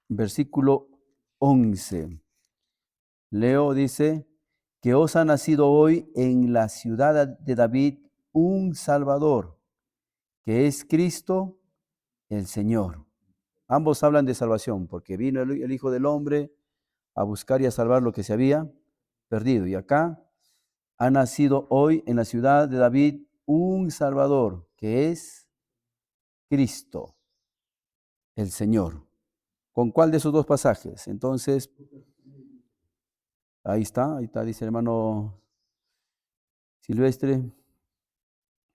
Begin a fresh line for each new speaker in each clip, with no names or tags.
versículo 11. Leo, dice, que os ha nacido hoy en la ciudad de David un Salvador, que es Cristo el Señor. Ambos hablan de salvación, porque vino el Hijo del Hombre a buscar y a salvar lo que se había perdido. Y acá ha nacido hoy en la ciudad de David un Salvador, que es Cristo el Señor. ¿Con cuál de esos dos pasajes? Entonces, ahí está, dice el hermano Silvestre,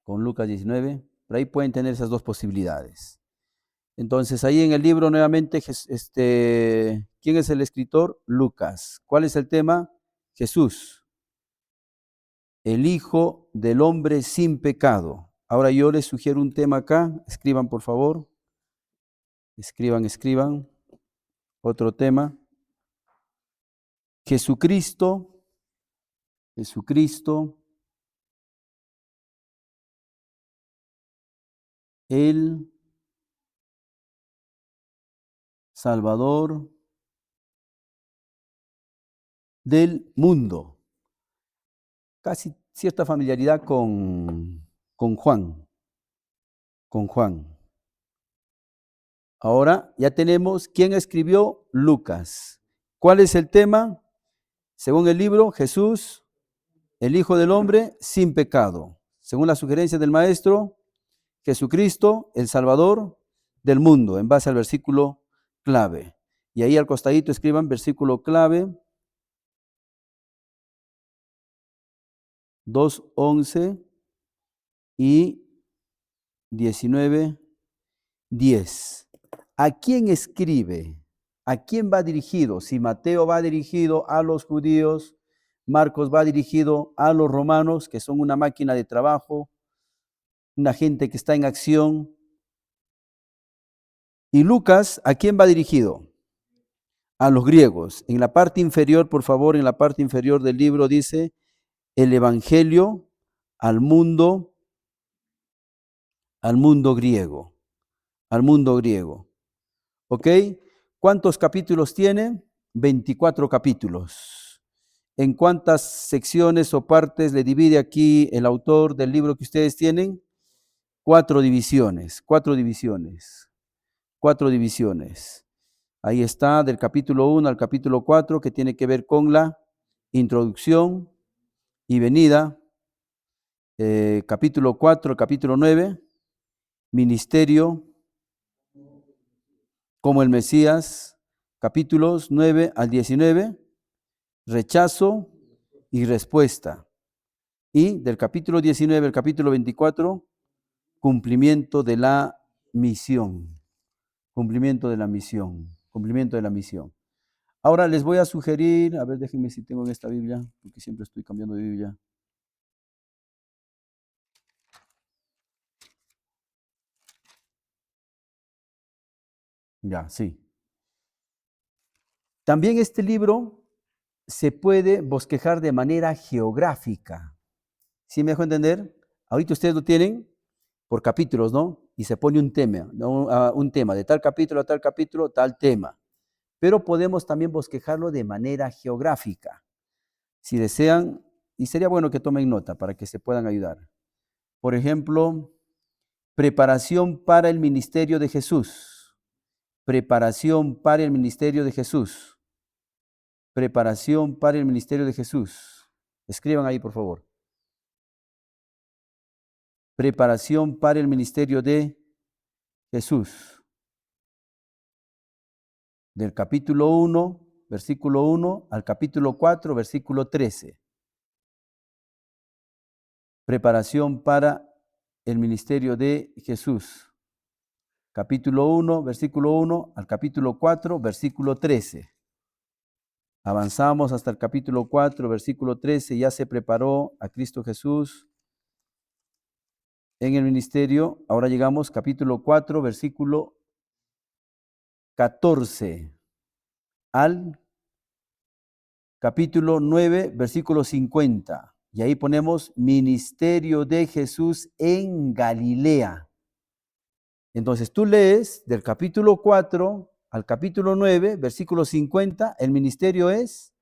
con Lucas 19. Por ahí pueden tener esas dos posibilidades. Entonces, ahí en el libro nuevamente, ¿quién es el escritor? Lucas. ¿Cuál es el tema? Jesús, el Hijo del Hombre sin pecado. Ahora yo les sugiero un tema acá. Escriban, por favor. Escriban. Otro tema. Jesucristo, el Salvador del mundo. Casi cierta familiaridad con Juan. Ahora ya tenemos quién escribió Lucas. ¿Cuál es el tema? Según el libro, Jesús, el Hijo del Hombre, sin pecado. Según la sugerencia del maestro, Jesucristo, el Salvador del mundo, en base al versículo clave. Y ahí al costadito escriban versículo clave 2:11 y 19:10. ¿A quién escribe? ¿A quién va dirigido? Si Mateo va dirigido a los judíos, Marcos va dirigido a los romanos, que son una máquina de trabajo, una gente que está en acción. Y Lucas, ¿a quién va dirigido? A los griegos. En la parte inferior, por favor, en la parte inferior del libro dice el evangelio al mundo griego. Al mundo griego. ¿Ok? ¿Cuántos capítulos tiene? 24 capítulos. ¿En cuántas secciones o partes le divide aquí el autor del libro que ustedes tienen? 4 divisiones. Ahí está, del capítulo 1 al capítulo 4, que tiene que ver con la introducción y venida. Capítulo 4, capítulo 9, ministerio como el Mesías. Capítulos 9 al 19, rechazo y respuesta. Y del capítulo 19 al capítulo 24, cumplimiento de la misión. Ahora les voy a sugerir, a ver, déjenme si tengo en esta Biblia, porque siempre estoy cambiando de Biblia. Ya, sí. También este libro se puede bosquejar de manera geográfica. ¿Sí me dejo entender? Ahorita ustedes lo tienen por capítulos, ¿no? Y se pone un tema, ¿no? Un tema, de tal capítulo a tal capítulo, tal tema. Pero podemos también bosquejarlo de manera geográfica. Si desean, y sería bueno que tomen nota para que se puedan ayudar. Por ejemplo, preparación para el ministerio de Jesús. Preparación para el ministerio de Jesús. Preparación para el ministerio de Jesús. Escriban ahí, por favor. Preparación para el ministerio de Jesús. Del capítulo 1, versículo 1 al capítulo 4, versículo 13. Preparación para el ministerio de Jesús. Capítulo 1, versículo 1 al capítulo 4, versículo 13. Avanzamos hasta el capítulo 4, versículo 13. Ya se preparó a Cristo Jesús en el ministerio. Ahora llegamos capítulo 4, versículo 14 al capítulo 9, versículo 50. Y ahí ponemos ministerio de Jesús en Galilea. Entonces tú lees del capítulo 4 al capítulo 9, versículo 50, el ministerio es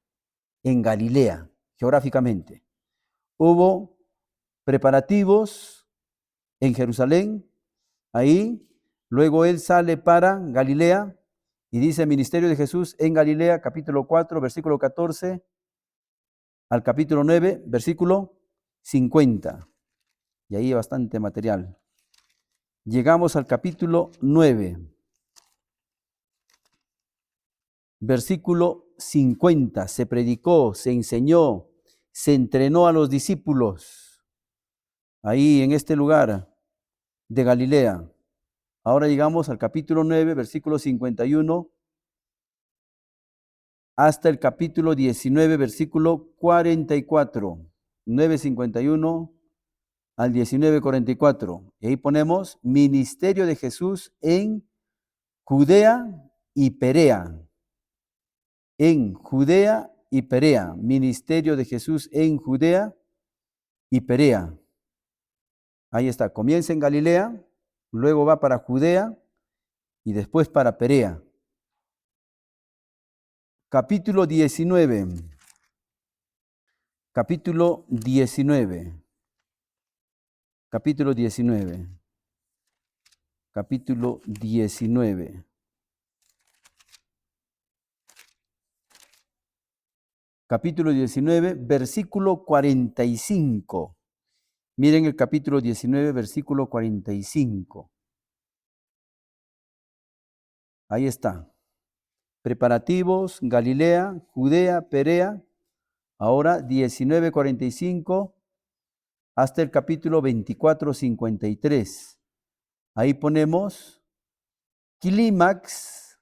en Galilea, geográficamente. Hubo preparativos en Jerusalén, ahí, luego él sale para Galilea y dice ministerio de Jesús en Galilea, capítulo 4, versículo 14, al capítulo 9, versículo 50. Y ahí hay bastante material. Llegamos al capítulo 9, versículo 50. Se predicó, se enseñó, se entrenó a los discípulos ahí en este lugar de Galilea. Ahora llegamos al capítulo 9, versículo 51, hasta el capítulo 19, versículo 44. 9:51 al 19:44. Y ahí ponemos ministerio de Jesús en Judea y Perea. En Judea y Perea. Ministerio de Jesús en Judea y Perea. Ahí está. Comienza en Galilea, luego va para Judea y después para Perea. Capítulo 19. Capítulo 19. Capítulo 19. Capítulo 19. Capítulo 19, versículo 45. Miren el capítulo 19, versículo 45. Ahí está. Preparativos, Galilea, Judea, Perea. Ahora 19:45 hasta el capítulo 24:53. Ahí ponemos clímax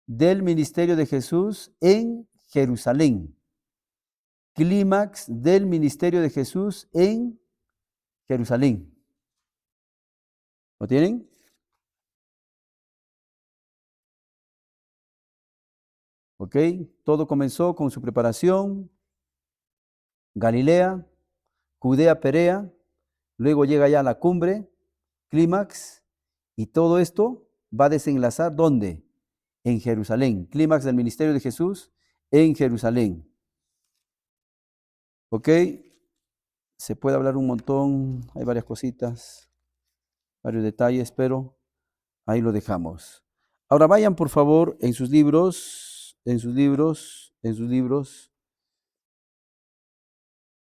del ministerio de Jesús en Jerusalén. Clímax del ministerio de Jesús en Jerusalén. ¿Lo tienen? ¿Ok? Todo comenzó con su preparación, Galilea, Judea, Perea, luego llega ya a la cumbre, clímax, y todo esto va a desenlazar, ¿dónde? En Jerusalén. Clímax del ministerio de Jesús en Jerusalén. ¿Ok? Se puede hablar un montón, hay varias cositas, varios detalles, pero ahí lo dejamos. Ahora vayan por favor en sus libros, en sus libros.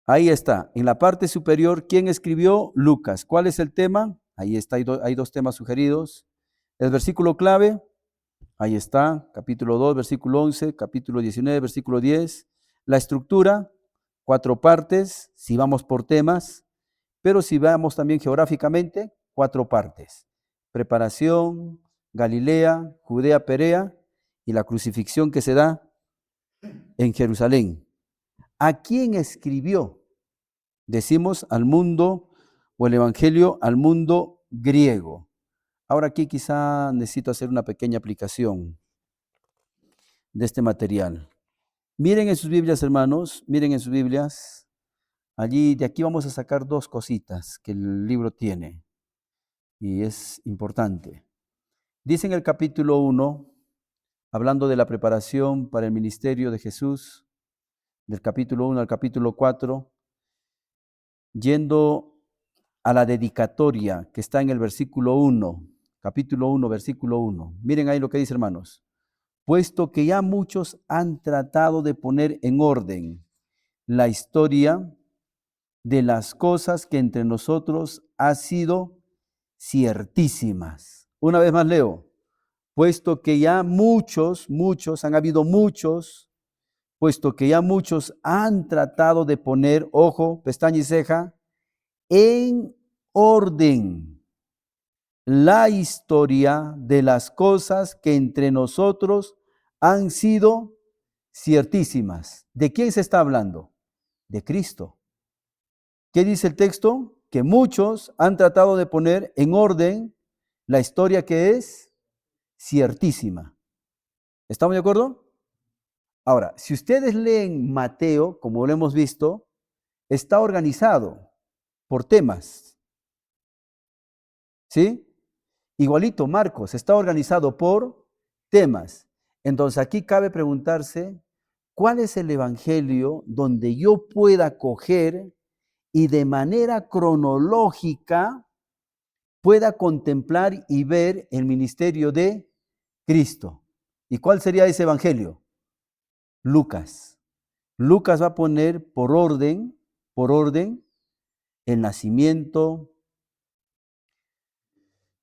Ahí está, en la parte superior, ¿quién escribió? Lucas. ¿Cuál es el tema? Ahí está, hay dos temas sugeridos. El versículo clave, ahí está, capítulo 2, versículo 11, capítulo 19, versículo 10. La estructura, 4 partes, si vamos por temas, pero si vamos también geográficamente, 4 partes. Preparación, Galilea, Judea, Perea y la crucifixión que se da en Jerusalén. ¿A quién escribió? Decimos al mundo o el evangelio al mundo griego. Ahora aquí quizá necesito hacer una pequeña aplicación de este material. Miren en sus Biblias, hermanos, miren en sus Biblias. Allí, de aquí vamos a sacar 2 cositas que el libro tiene y es importante. Dice en el capítulo 1, hablando de la preparación para el ministerio de Jesús, del capítulo 1 al capítulo 4, yendo a la dedicatoria que está en el versículo 1, capítulo 1, versículo 1. Miren ahí lo que dice, hermanos. Puesto que ya muchos han tratado de poner en orden la historia de las cosas que entre nosotros ha sido ciertísimas. Una vez más leo. Puesto que ya muchos, han habido muchos, puesto que ya muchos han tratado de poner, ojo, pestaña y ceja, en orden la historia de las cosas que entre nosotros han sido ciertísimas. ¿De quién se está hablando? De Cristo. ¿Qué dice el texto? Que muchos han tratado de poner en orden la historia que es ciertísima. ¿Estamos de acuerdo? Ahora, si ustedes leen Mateo, como lo hemos visto, está organizado por temas. ¿Sí? Igualito, Marcos, está organizado por temas. Entonces aquí cabe preguntarse, ¿cuál es el evangelio donde yo pueda coger y de manera cronológica pueda contemplar y ver el ministerio de Cristo? ¿Y cuál sería ese evangelio? Lucas. Lucas va a poner por orden, el nacimiento,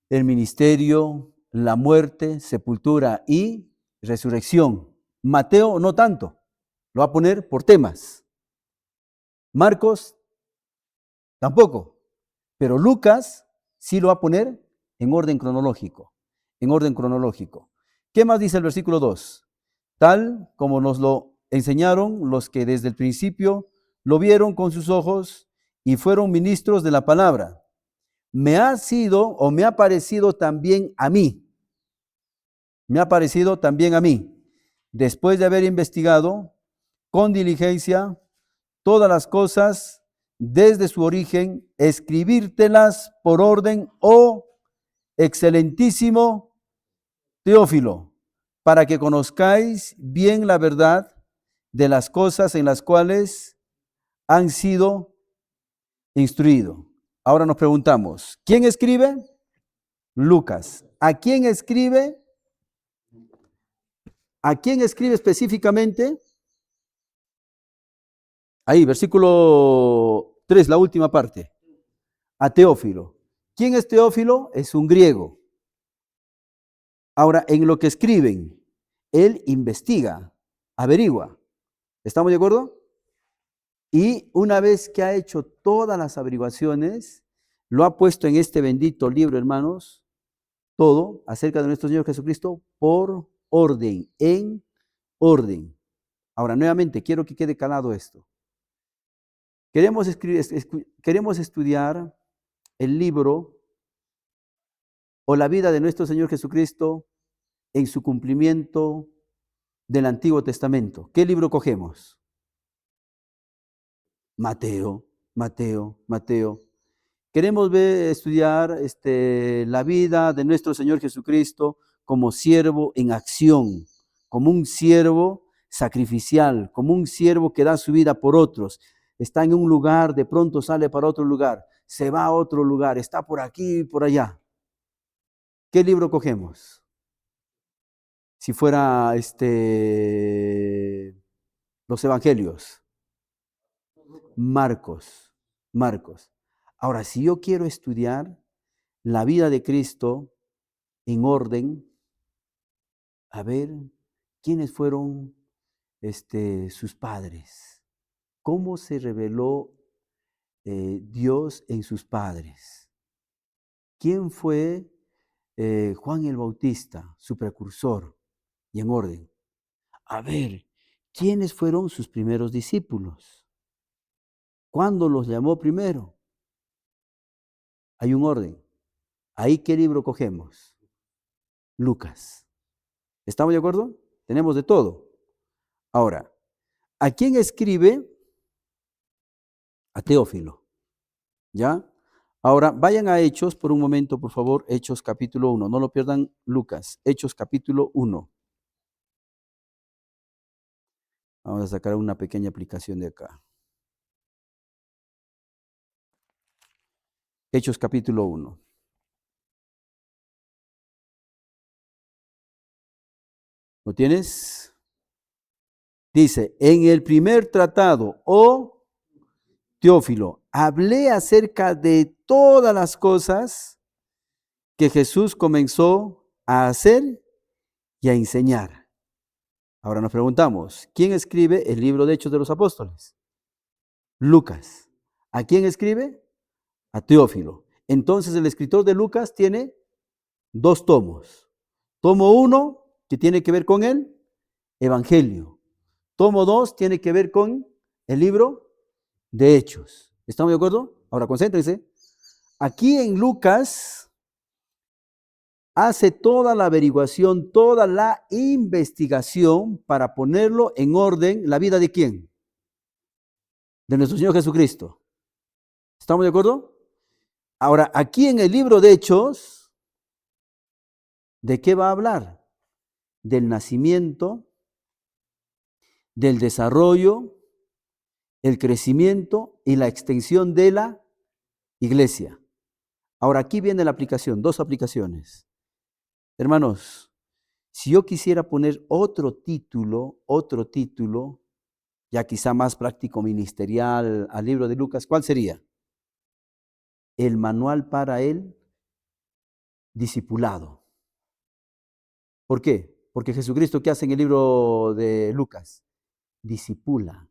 el ministerio, la muerte, sepultura y resurrección. Mateo no tanto, lo va a poner por temas. Marcos tampoco, pero Lucas sí lo va a poner en orden cronológico, en orden cronológico. ¿Qué más dice el versículo 2? Tal como nos lo enseñaron los que desde el principio lo vieron con sus ojos y fueron ministros de la palabra. Me ha sido o me ha parecido también a mí. Me ha parecido también a mí, después de haber investigado con diligencia todas las cosas desde su origen, escribírtelas por orden, oh excelentísimo Teófilo, para que conozcáis bien la verdad de las cosas en las cuales han sido instruidos. Ahora nos preguntamos, ¿quién escribe? Lucas. ¿A quién escribe? ¿A quién escribe específicamente? Ahí, versículo 3, la última parte. A Teófilo. ¿Quién es Teófilo? Es un griego. Ahora, en lo que escriben, él investiga, averigua. ¿Estamos de acuerdo? Y una vez que ha hecho todas las averiguaciones, lo ha puesto en este bendito libro, hermanos, todo acerca de nuestro Señor Jesucristo por orden, en orden. Ahora, nuevamente, quiero que quede calado esto. Queremos estudiar el libro o la vida de nuestro Señor Jesucristo en su cumplimiento del Antiguo Testamento. ¿Qué libro cogemos? Mateo, Mateo, Mateo. Queremos estudiar la vida de nuestro Señor Jesucristo como siervo en acción, como un siervo sacrificial, como un siervo que da su vida por otros. Está en un lugar, de pronto sale para otro lugar, se va a otro lugar, está por aquí y por allá. ¿Qué libro cogemos? Si fuera los evangelios. Marcos, Marcos. Ahora, si yo quiero estudiar la vida de Cristo en orden, a ver quiénes fueron sus padres, cómo se reveló Dios en sus padres, quién fue Juan el Bautista, su precursor, y en orden. A ver, quiénes fueron sus primeros discípulos, cuándo los llamó primero. Hay un orden. ¿Ahí qué libro cogemos? Lucas. ¿Estamos de acuerdo? Tenemos de todo. Ahora, ¿a quién escribe? A Teófilo. ¿Ya? Ahora, vayan a Hechos por un momento, por favor. Hechos capítulo 1. No lo pierdan, Lucas. Hechos capítulo 1. Vamos a sacar una pequeña aplicación de acá. Hechos capítulo 1. ¿Lo tienes? Dice, en el primer tratado, oh Teófilo, hablé acerca de todas las cosas que Jesús comenzó a hacer y a enseñar. Ahora nos preguntamos, ¿quién escribe el libro de Hechos de los Apóstoles? Lucas. ¿A quién escribe? A Teófilo. Entonces el escritor de Lucas tiene 2 tomos. Tomo 1, que tiene que ver con el Evangelio. Tomo 2, tiene que ver con el libro de Hechos. ¿Estamos de acuerdo? Ahora concéntrense. Aquí en Lucas hace toda la averiguación, toda la investigación para ponerlo en orden. ¿La vida de quién? De nuestro Señor Jesucristo. ¿Estamos de acuerdo? Ahora, aquí en el libro de Hechos, ¿De qué va a hablar? Del nacimiento, del desarrollo, el crecimiento y la extensión de la iglesia. Ahora aquí viene la aplicación, dos aplicaciones. Hermanos, si yo quisiera poner otro título, ya quizá más práctico ministerial al libro de Lucas, ¿cuál sería? El manual para el discipulado. ¿Por qué? Porque Jesucristo, ¿qué hace en el libro de Lucas? Discipula.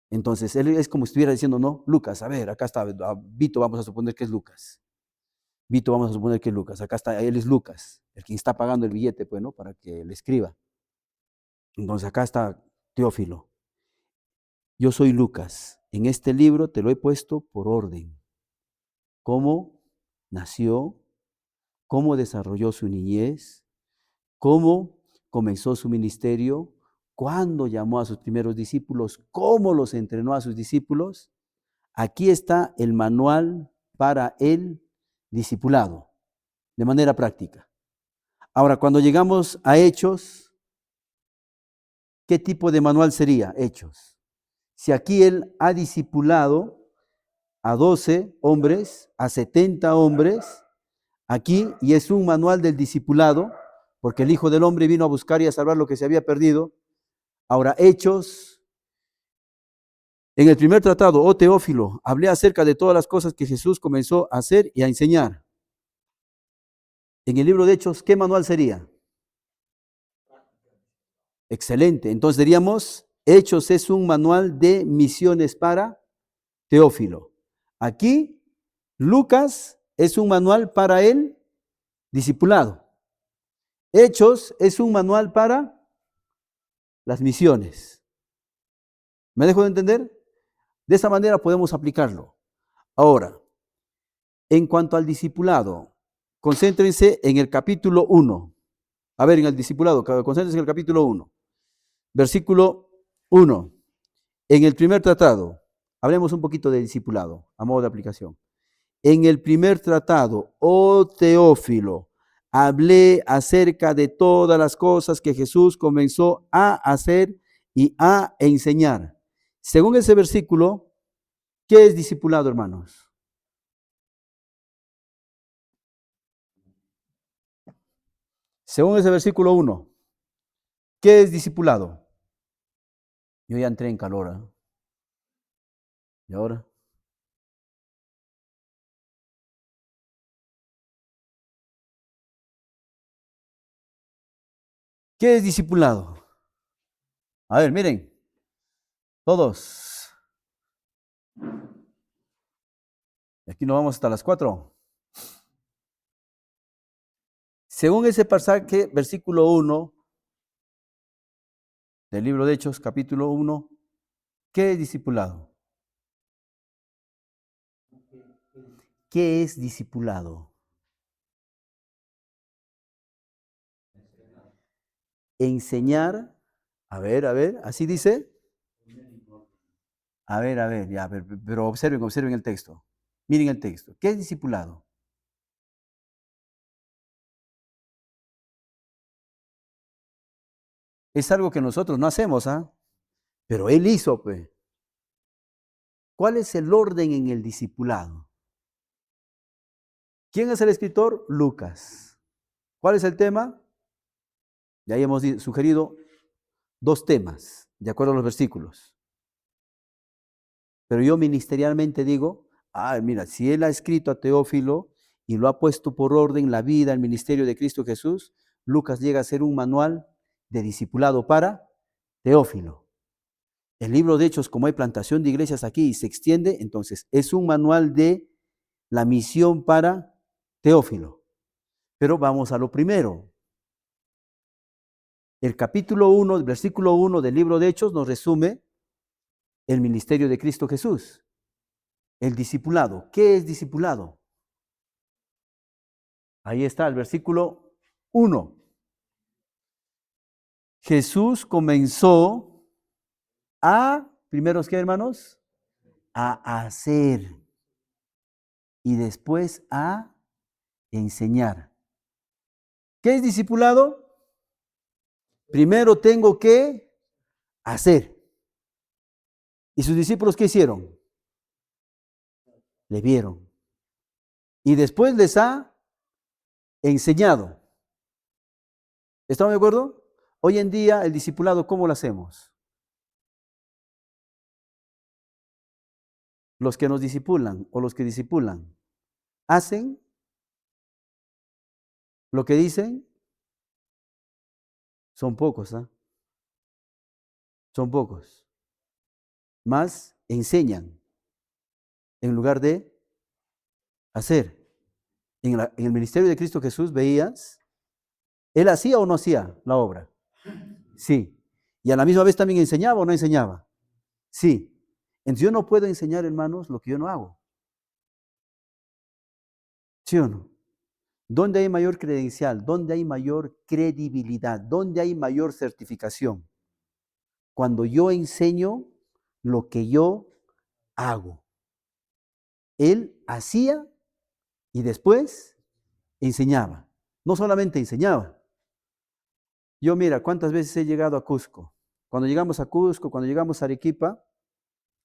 Entonces, él es como si estuviera diciendo, no, Lucas, a ver, acá está, Vito, vamos a suponer que es Lucas. Vito, vamos a suponer que es Lucas. Acá está, él es Lucas, el quien está pagando el billete, pues, ¿no? Para que le escriba. Entonces, acá está Teófilo. Yo soy Lucas. En este libro te lo he puesto por orden. Cómo nació, cómo desarrolló su niñez, cómo comenzó su ministerio, cuándo llamó a sus primeros discípulos, cómo los entrenó a sus discípulos. Aquí está el manual para el discipulado, de manera práctica. Ahora, cuando llegamos a Hechos, ¿qué tipo de manual sería Hechos? Si aquí él ha discipulado a 12 hombres, a 70 hombres, aquí, y es un manual del discipulado, porque el Hijo del Hombre vino a buscar y a salvar lo que se había perdido. Ahora, Hechos, en el primer tratado, oh Teófilo, hablé acerca de todas las cosas que Jesús comenzó a hacer y a enseñar. En el libro de Hechos, ¿qué manual sería? Excelente. Entonces diríamos, Hechos es un manual de misiones para Teófilo. Aquí, Lucas es un manual para el discipulado. Hechos es un manual para las misiones. ¿Me dejo de entender? De esa manera podemos aplicarlo. Ahora, en cuanto al discipulado, concéntrense en el capítulo 1. A ver, en el discipulado, concéntrense en el capítulo 1. Versículo 1. En el primer tratado, hablemos un poquito de discipulado, a modo de aplicación. En el primer tratado, oh Teófilo, hablé acerca de todas las cosas que Jesús comenzó a hacer y a enseñar. Según ese versículo, ¿qué es discipulado, hermanos? Según ese versículo 1, ¿qué es discipulado? Yo ya entré en calor, ¿eh? ¿Y ahora? ¿Qué es discipulado? A ver, miren, todos. Aquí nos vamos hasta las 4. Según ese pasaje, versículo 1 del libro de Hechos, capítulo 1, ¿qué es discipulado? ¿Qué es discipulado? Enseñar, a ver, así dice. A ver, ya, pero observen el texto. Miren el texto. ¿Qué es discipulado? Es algo que nosotros no hacemos, ¿ah? Pero él hizo, pues. ¿Cuál es el orden en el discipulado? ¿Quién es el escritor? Lucas. ¿Cuál es el tema? Ya hemos sugerido dos temas, de acuerdo a los versículos. Pero yo ministerialmente digo, mira, si él ha escrito a Teófilo y lo ha puesto por orden la vida, el ministerio de Cristo Jesús, Lucas llega a ser un manual de discipulado para Teófilo. El libro de Hechos, como hay plantación de iglesias aquí y se extiende, entonces es un manual de la misión para Teófilo. Pero vamos a lo primero. El capítulo 1, el versículo 1 del libro de Hechos nos resume el ministerio de Cristo Jesús, el discipulado. ¿Qué es discipulado? Ahí está el versículo 1. Jesús comenzó primeros qué, hermanos, a hacer y después a enseñar. ¿Qué es discipulado? Primero tengo que hacer. ¿Y sus discípulos qué hicieron? Le vieron. Y después les ha enseñado. ¿Estamos de acuerdo? Hoy en día el discipulado, ¿cómo lo hacemos? Los que nos discipulan o los que discipulan, ¿hacen lo que dicen? Son pocos, ¿ah? Son pocos. Más enseñan en lugar de hacer. En el ministerio de Cristo Jesús veías, ¿él hacía o no hacía la obra? Sí. ¿Y a la misma vez también enseñaba o no enseñaba? Sí. Entonces yo no puedo enseñar, hermanos, lo que yo no hago. ¿Sí o no? ¿Dónde hay mayor credencial? ¿Dónde hay mayor credibilidad? ¿Dónde hay mayor certificación? Cuando yo enseño lo que yo hago. Él hacía y después enseñaba. No solamente enseñaba. Yo mira, cuántas veces he llegado a Cusco. Cuando llegamos a Cusco, cuando llegamos a Arequipa,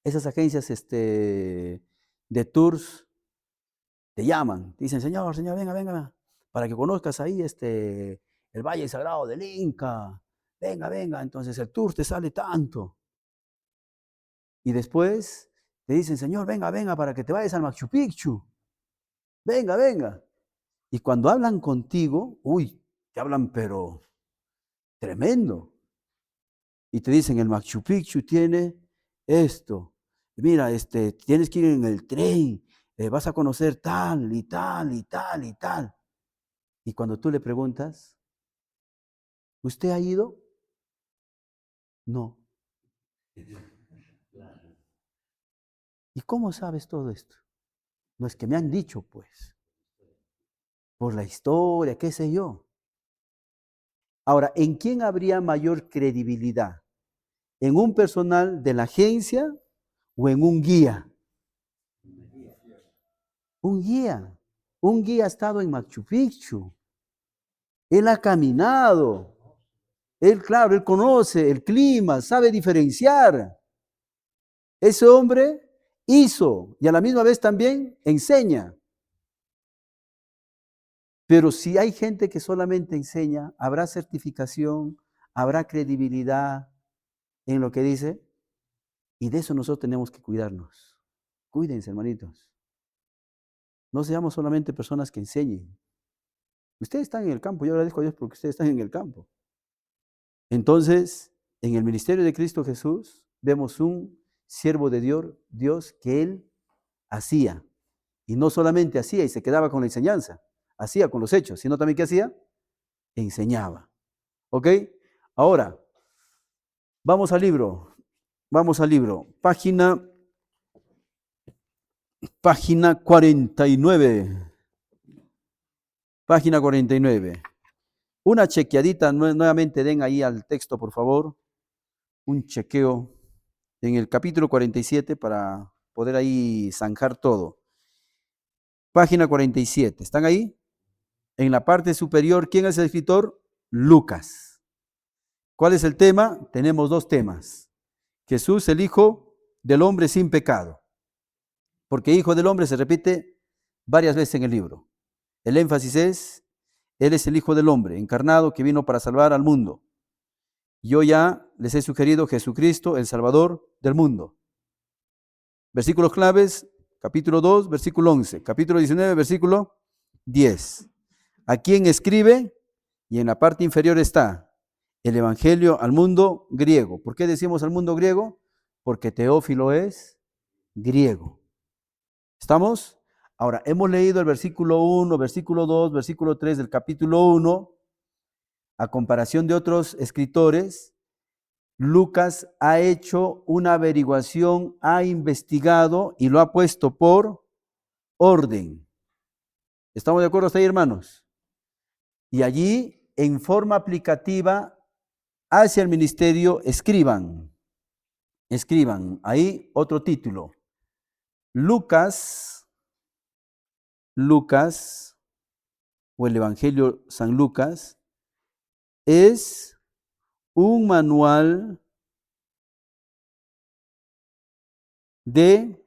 esas agencias de tours te llaman, te dicen, señor, venga, venga, para que conozcas ahí el Valle Sagrado del Inca. Venga, venga, entonces el tour te sale tanto. Y después te dicen, señor, venga, venga, para que te vayas al Machu Picchu. Venga, venga. Y cuando hablan contigo, uy, te hablan pero tremendo. Y te dicen, el Machu Picchu tiene esto. Mira, tienes que ir en el tren, vas a conocer tal y tal y tal y tal. Y cuando tú le preguntas, ¿usted ha ido? No. ¿Y cómo sabes todo esto? No es que me han dicho, pues, por la historia, qué sé yo. Ahora, ¿en quién habría mayor credibilidad? ¿En un personal de la agencia o en un guía? Un guía. Un guía ha estado en Machu Picchu. Él ha caminado. Él, claro, él conoce el clima, sabe diferenciar. Ese hombre hizo y a la misma vez también enseña. Pero si hay gente que solamente enseña, habrá certificación, habrá credibilidad en lo que dice. Y de eso nosotros tenemos que cuidarnos. Cuídense, hermanitos. No seamos solamente personas que enseñen. Ustedes están en el campo. Yo agradezco a Dios porque ustedes están en el campo. Entonces, en el ministerio de Cristo Jesús, vemos un siervo de Dios que él hacía. Y no solamente hacía y se quedaba con la enseñanza, hacía con los hechos, sino también ¿qué hacía? Enseñaba. ¿Ok? Ahora, vamos al libro. Vamos al libro. Página 49. Página 49. Una chequeadita, nuevamente den ahí al texto, por favor. Un chequeo en el capítulo 47 para poder ahí zanjar todo. Página 47. ¿Están ahí? En la parte superior, ¿quién es el escritor? Lucas. ¿Cuál es el tema? Tenemos dos temas. Jesús, el Hijo del Hombre sin pecado. Porque Hijo del Hombre se repite varias veces en el libro. El énfasis es, Él es el Hijo del Hombre, encarnado, que vino para salvar al mundo. Yo ya les he sugerido Jesucristo, el Salvador del mundo. Versículos claves, capítulo 2, versículo 11, capítulo 19, versículo 10. ¿A quién escribe? Y en la parte inferior está el Evangelio al mundo griego. ¿Por qué decimos al mundo griego? Porque Teófilo es griego. ¿Estamos? Ahora, hemos leído el versículo 1, versículo 2, versículo 3 del capítulo 1. A comparación de otros escritores, Lucas ha hecho una averiguación, ha investigado y lo ha puesto por orden. ¿Estamos de acuerdo hasta ahí, hermanos? Y allí, en forma aplicativa, hacia el ministerio, escriban, ahí otro título. Lucas, o el Evangelio San Lucas es un manual de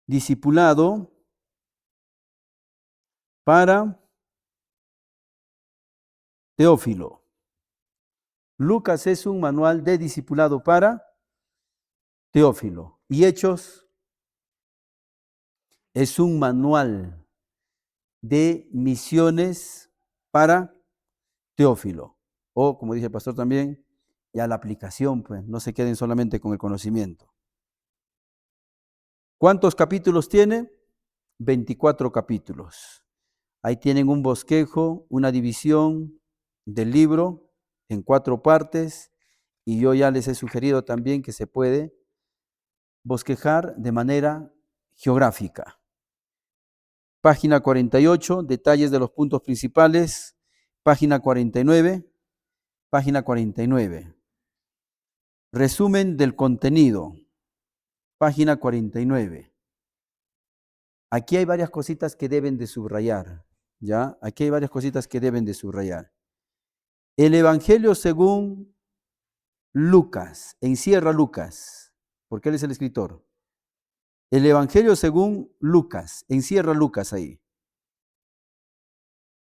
discipulado para Teófilo. Lucas es un manual de discipulado para Teófilo. Y Hechos es un manual de misiones para Teófilo. O, como dice el pastor también, ya la aplicación, pues no se queden solamente con el conocimiento. ¿Cuántos capítulos tiene? 24 capítulos. Ahí tienen un bosquejo, una división del libro en 4 partes, y yo ya les he sugerido también que se puede bosquejar de manera geográfica. Página 48, detalles de los puntos principales. Página 49, página 49. Resumen del contenido, página 49. Aquí hay varias cositas que deben de subrayar, ¿ya? Aquí hay varias cositas que deben de subrayar. El Evangelio según Lucas, encierra Lucas, porque él es el escritor. El Evangelio según Lucas, encierra Lucas ahí.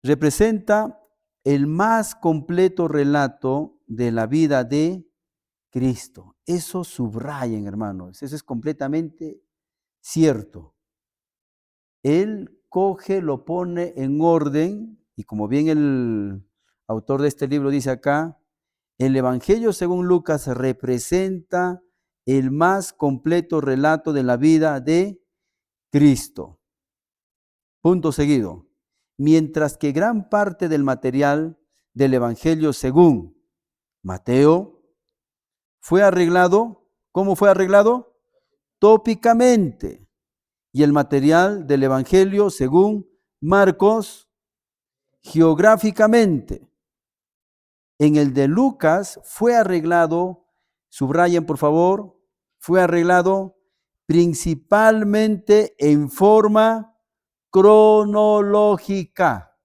Representa el más completo relato de la vida de Cristo. Eso subrayen, hermanos, eso es completamente cierto. Él coge, lo pone en orden, y como bien el autor de este libro dice acá, el Evangelio según Lucas representa el más completo relato de la vida de Cristo. Punto seguido. Mientras que gran parte del material del Evangelio según Mateo fue arreglado, ¿cómo fue arreglado? Tópicamente. Y el material del Evangelio según Marcos, geográficamente. En el de Lucas fue arreglado, subrayen por favor, fue arreglado principalmente en forma cronológica.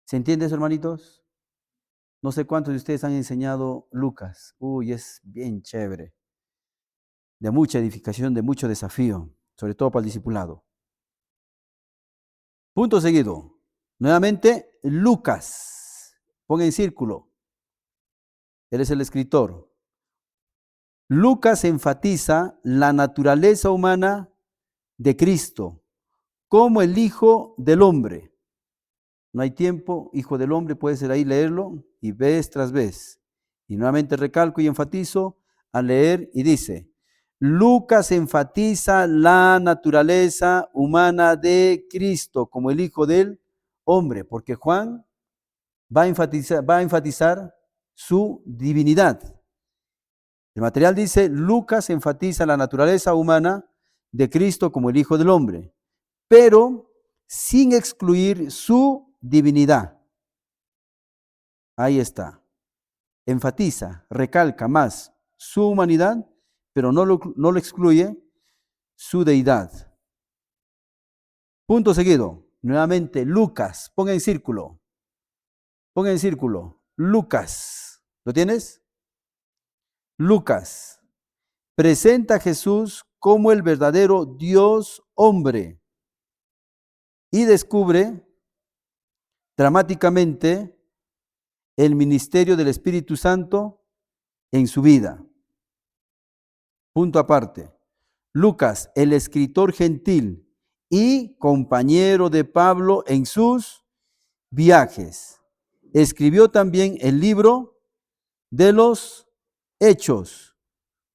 ¿Se entiende eso, hermanitos? No sé cuántos de ustedes han enseñado Lucas. Uy, es bien chévere. De mucha edificación, de mucho desafío, sobre todo para el discipulado. Punto seguido. Nuevamente, Lucas. Ponga en círculo. Él es el escritor. Lucas enfatiza la naturaleza humana de Cristo como el Hijo del Hombre. No hay tiempo, Hijo del Hombre, puede ser ahí leerlo y vez tras vez. Y nuevamente recalco y enfatizo al leer y dice, Lucas enfatiza la naturaleza humana de Cristo como el Hijo del Hombre, porque Juan va a enfatizar su divinidad. El material dice, Lucas enfatiza la naturaleza humana de Cristo como el Hijo del Hombre, pero sin excluir su divinidad. Ahí está. Enfatiza, recalca más su humanidad, pero no lo excluye su deidad. Punto seguido. Nuevamente, Lucas. Ponga en círculo. Ponga en círculo. Lucas. ¿Lo tienes? Lucas presenta a Jesús como el verdadero Dios hombre y descubre dramáticamente el ministerio del Espíritu Santo en su vida. Punto aparte. Lucas, el escritor gentil y compañero de Pablo en sus viajes, escribió también el libro de los Hechos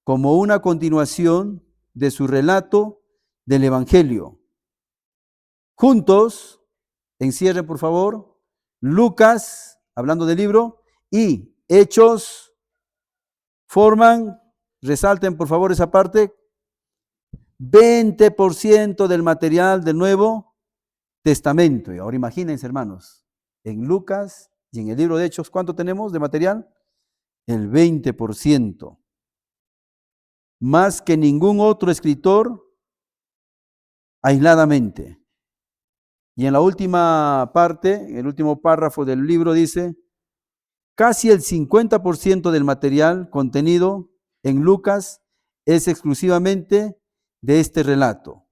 como una continuación de su relato del Evangelio. Juntos, encierren por favor, Lucas, hablando del libro, y Hechos forman, resalten por favor esa parte, 20% del material del Nuevo Testamento. Y ahora imagínense, hermanos, en Lucas y en el libro de Hechos, ¿cuánto tenemos de material? El 20%. Más que ningún otro escritor aisladamente. Y en la última parte, en el último párrafo del libro dice, casi el 50% del material contenido en Lucas es exclusivamente de este relato,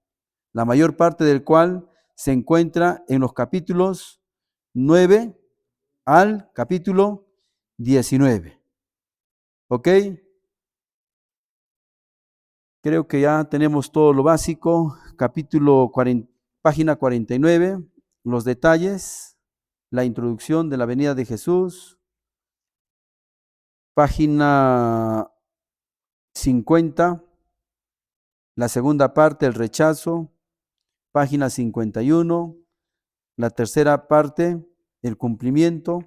la mayor parte del cual se encuentra en los capítulos 9 al capítulo 19. ¿Ok? Creo que ya tenemos todo lo básico. Capítulo 40, página 49, los detalles, la introducción de la venida de Jesús. Página 50, la segunda parte, el rechazo. Página 51, la tercera parte, el cumplimiento.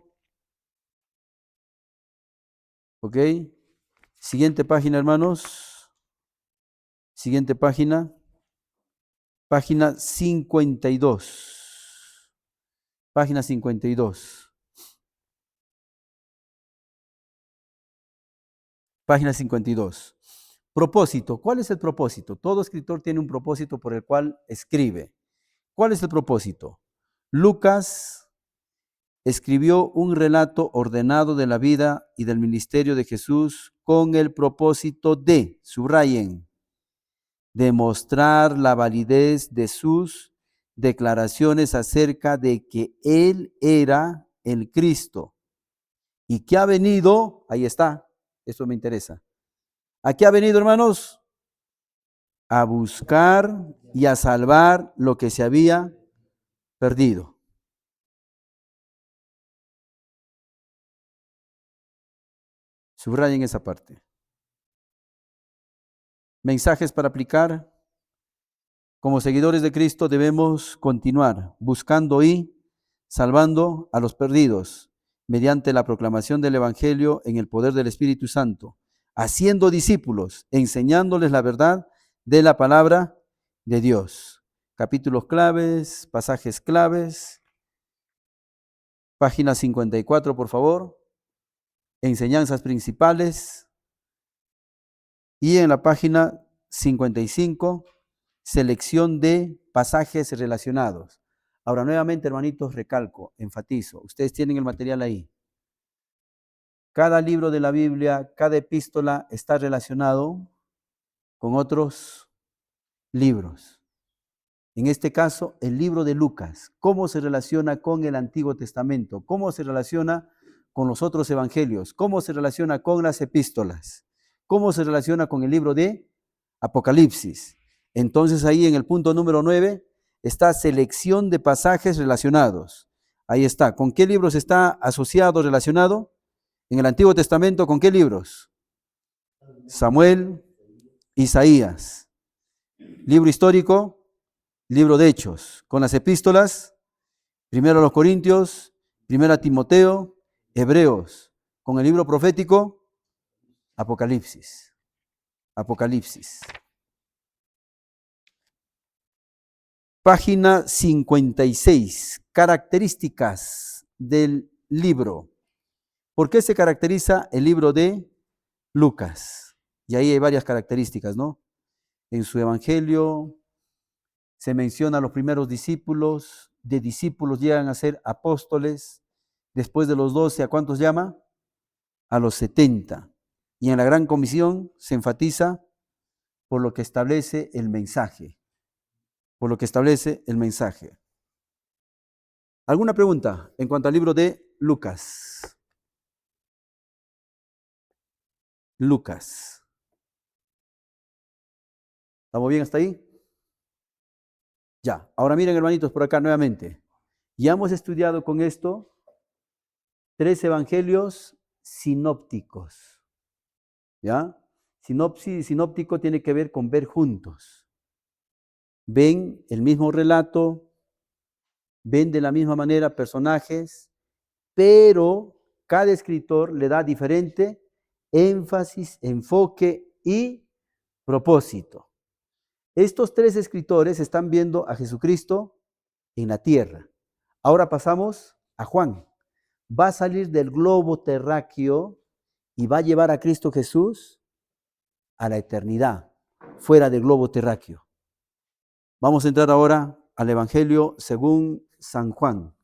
¿Ok? Siguiente página, hermanos. Siguiente página. Página 52. Página 52. Página 52. Propósito. ¿Cuál es el propósito? Todo escritor tiene un propósito por el cual escribe. ¿Cuál es el propósito? Lucas escribió un relato ordenado de la vida y del ministerio de Jesús con el propósito de, subrayen, demostrar la validez de sus declaraciones acerca de que Él era el Cristo y que ha venido, ahí está, esto me interesa. ¿A qué ha venido, hermanos? A buscar y a salvar lo que se había perdido. Subrayen esa parte. Mensajes para aplicar. Como seguidores de Cristo debemos continuar buscando y salvando a los perdidos mediante la proclamación del Evangelio en el poder del Espíritu Santo, haciendo discípulos, enseñándoles la verdad de la palabra de Dios. Capítulos claves, pasajes claves. Página 54, por favor. Enseñanzas principales. Y en la página 55, selección de pasajes relacionados. Ahora, nuevamente, hermanitos, recalco, enfatizo. Ustedes tienen el material ahí. Cada libro de la Biblia, cada epístola está relacionado con otros libros. En este caso, el libro de Lucas. ¿Cómo se relaciona con el Antiguo Testamento? ¿Cómo se relaciona con los otros evangelios? ¿Cómo se relaciona con las epístolas? ¿Cómo se relaciona con el libro de Apocalipsis? Entonces ahí en el punto número 9 está selección de pasajes relacionados. Ahí está. ¿Con qué libros está asociado, relacionado? En el Antiguo Testamento, ¿con qué libros? Samuel, Isaías. Libro histórico, libro de Hechos. Con las epístolas, primero a los Corintios, primero a Timoteo, Hebreos. Con el libro profético, Apocalipsis. Apocalipsis. Página 56. Características del libro. ¿Por qué se caracteriza el libro de Lucas? Y ahí hay varias características, ¿no? En su evangelio se menciona a los primeros discípulos, de discípulos llegan a ser apóstoles, después de los 12, ¿a cuántos llama? A los 70. Y en la gran comisión se enfatiza por lo que establece el mensaje. Por lo que establece el mensaje. ¿Alguna pregunta en cuanto al libro de Lucas? Lucas. ¿Estamos bien hasta ahí? Ya. Ahora miren, hermanitos, por acá nuevamente. Ya hemos estudiado con esto 3 evangelios sinópticos. ¿Ya? Sinóptico tiene que ver con ver juntos. Ven el mismo relato, ven de la misma manera personajes, pero cada escritor le da diferente énfasis, enfoque y propósito. Estos 3 escritores están viendo a Jesucristo en la tierra. Ahora pasamos a Juan. Va a salir del globo terráqueo y va a llevar a Cristo Jesús a la eternidad, fuera del globo terráqueo. Vamos a entrar ahora al Evangelio según San Juan,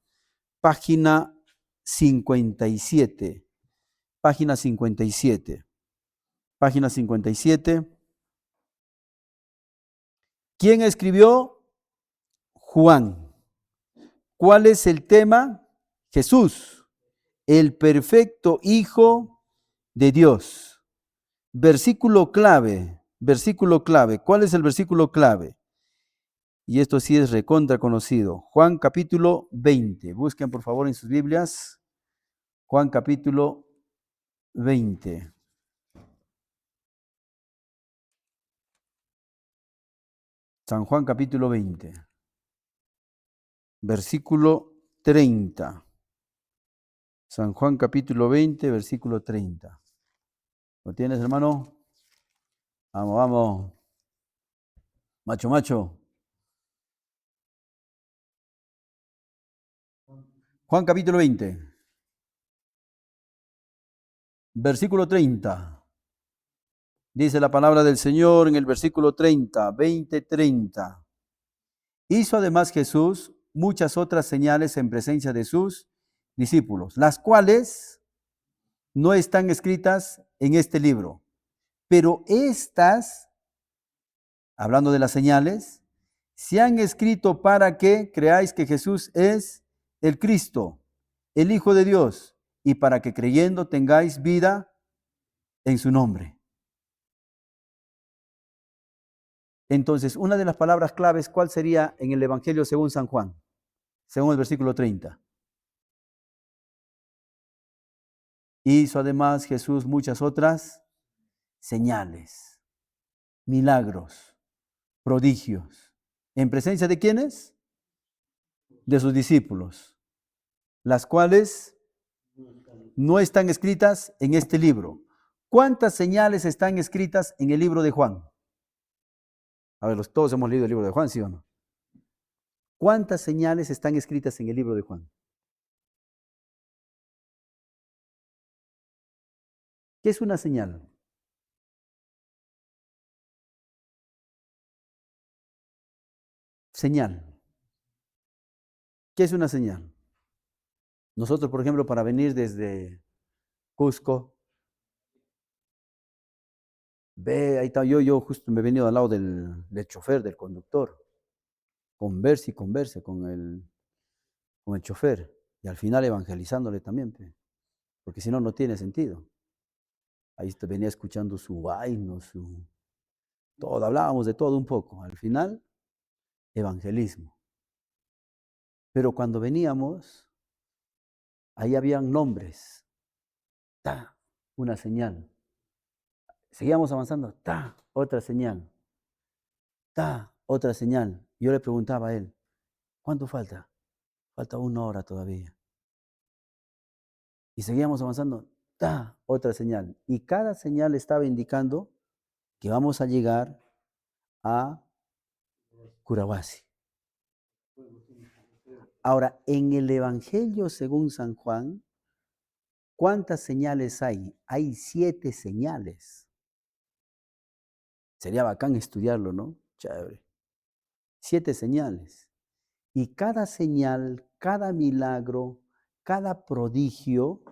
página 57. Página 57. Página 57. ¿Quién escribió? Juan. ¿Cuál es el tema? Jesús, el perfecto Hijo de Dios. Versículo clave, versículo clave. ¿Cuál es el versículo clave? Y esto sí es recontra conocido. Juan capítulo 20. Busquen por favor en sus Biblias. Juan capítulo 20. San Juan capítulo 20. Versículo 30. San Juan capítulo 20, versículo 30. ¿Lo tienes, hermano? Vamos, vamos. Macho, macho. Juan capítulo 20, versículo 30. Dice la palabra del Señor en el versículo 30, 20, 30. Hizo además Jesús muchas otras señales en presencia de sus discípulos, las cuales no están escritas en este libro, pero estas, hablando de las señales, se han escrito para que creáis que Jesús es el Cristo, el Hijo de Dios, y para que creyendo tengáis vida en su nombre. Entonces, una de las palabras claves, ¿cuál sería en el Evangelio según San Juan? Según el versículo 30. Hizo además Jesús muchas otras señales, milagros, prodigios. ¿En presencia de quiénes? De sus discípulos, las cuales no están escritas en este libro. ¿Cuántas señales están escritas en el libro de Juan? A ver, todos hemos leído el libro de Juan, ¿sí o no? ¿Cuántas señales están escritas en el libro de Juan? ¿Qué es una señal? Señal. ¿Qué es una señal? Nosotros, por ejemplo, para venir desde Cusco, ve, ahí está, yo justo me he venido al lado del chofer, del conductor, converse y converse con el chofer, y al final evangelizándole también, porque si no, no tiene sentido. Ahí venía escuchando su vaino, todo, hablábamos de todo un poco, al final, evangelismo. Pero cuando veníamos, ahí habían nombres, ta, una señal. Seguíamos avanzando, ta, otra señal, ta, otra señal. Yo le preguntaba a él, ¿cuánto falta? Falta 1 hora todavía. Y seguíamos avanzando, ta, otra señal. Y cada señal estaba indicando que vamos a llegar a Curahuasi. Ahora, en el Evangelio según San Juan, ¿cuántas señales hay? Hay 7 señales. Sería bacán estudiarlo, ¿no? Chévere. 7 señales. Y cada señal, cada milagro, cada prodigio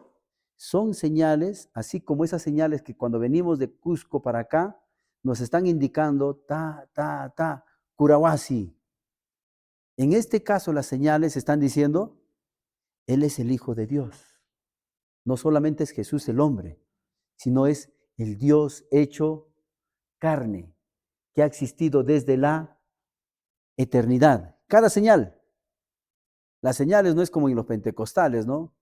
son señales, así como esas señales que cuando venimos de Cusco para acá nos están indicando ta, ta, ta, Curahuasi. En este caso las señales están diciendo, Él es el Hijo de Dios. No solamente es Jesús el hombre, sino es el Dios hecho carne, que ha existido desde la eternidad. Cada señal. Las señales no es como en los pentecostales, ¿no?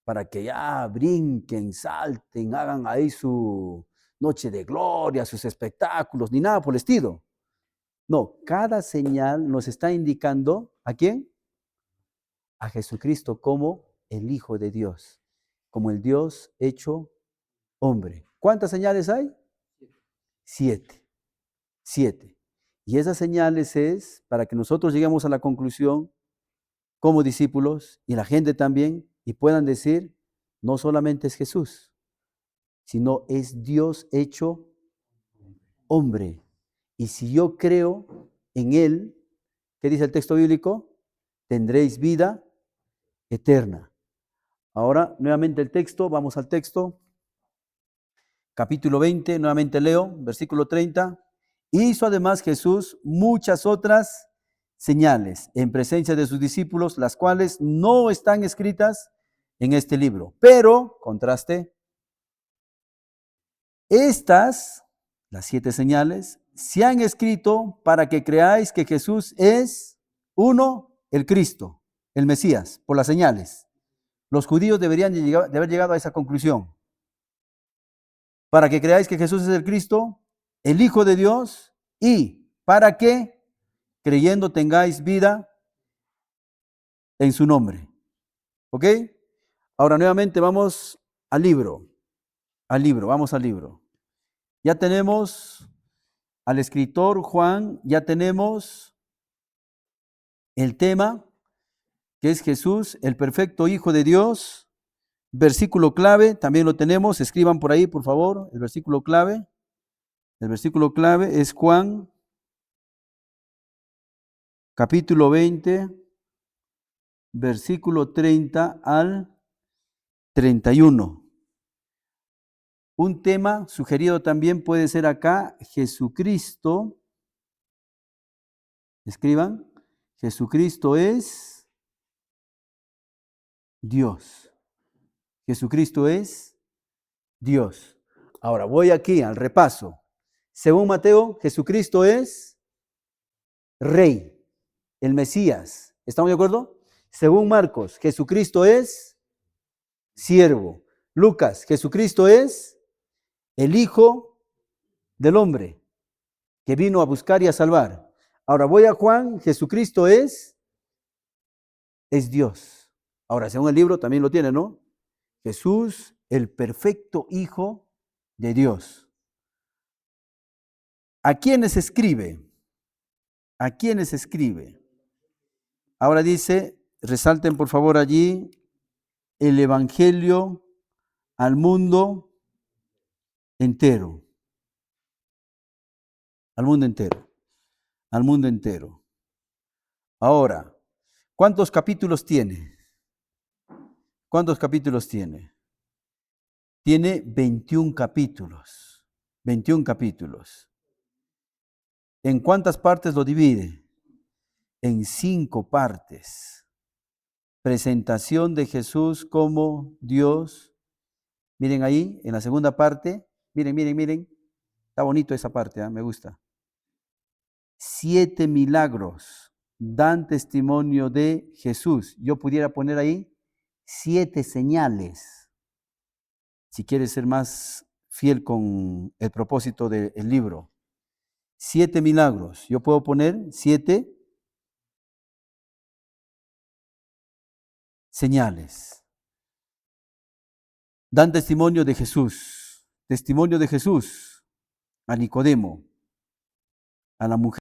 Para que ya brinquen, salten, hagan ahí su noche de gloria, sus espectáculos, ni nada por el estilo. No, cada señal nos está indicando, ¿a quién? A Jesucristo como el Hijo de Dios, como el Dios hecho hombre. ¿Cuántas señales hay? 7. 7. Y esas señales es para que nosotros lleguemos a la conclusión como discípulos y la gente también y puedan decir, no solamente es Jesús, sino es Dios hecho hombre. Y si yo creo en Él, ¿Qué dice el texto bíblico? Tendréis vida eterna. Ahora, nuevamente el texto, vamos al texto. Capítulo 20, nuevamente leo, versículo 30. Hizo además Jesús muchas otras señales en presencia de sus discípulos, las cuales no están escritas en este libro. Pero, contraste, estas, las 7 señales, se han escrito para que creáis que Jesús es, uno, el Cristo, el Mesías, por las señales. Los judíos deberían de haber llegado a esa conclusión. Para que creáis que Jesús es el Cristo, el Hijo de Dios, y para que, creyendo, tengáis vida en su nombre. ¿Ok? Ahora nuevamente vamos al libro. Vamos al libro. Ya tenemos al escritor Juan, ya tenemos el tema, que es Jesús, el perfecto Hijo de Dios. Versículo clave, también lo tenemos, escriban por ahí, por favor, el versículo clave. El versículo clave es Juan, capítulo 20, versículo 30 al 31. Un tema sugerido también puede ser acá, Jesucristo. Escriban, Jesucristo es Dios. Jesucristo es Dios. Ahora voy aquí al repaso. Según Mateo, Jesucristo es Rey, el Mesías. ¿Estamos de acuerdo? Según Marcos, Jesucristo es siervo. Lucas, Jesucristo es el Hijo del Hombre que vino a buscar y a salvar. Ahora voy a Juan, Jesucristo es Dios. Ahora, según el libro también lo tiene, ¿no? Jesús, el perfecto Hijo de Dios. ¿A quiénes escribe? ¿A quiénes escribe? Ahora dice, resalten por favor allí, el Evangelio al mundo entero. Al mundo entero. Al mundo entero. Ahora, ¿cuántos capítulos tiene? ¿Cuántos capítulos tiene? Tiene 21 capítulos. 21 capítulos. ¿En cuántas partes lo divide? En 5 partes. Presentación de Jesús como Dios. Miren ahí, en la segunda parte. Miren. Está bonito esa parte, me gusta. 7 milagros dan testimonio de Jesús. Yo pudiera poner ahí 7 señales. Si quieres ser más fiel con el propósito del libro. 7 milagros. Yo puedo poner 7 señales. Dan testimonio de Jesús. Testimonio de Jesús a Nicodemo, a la mujer.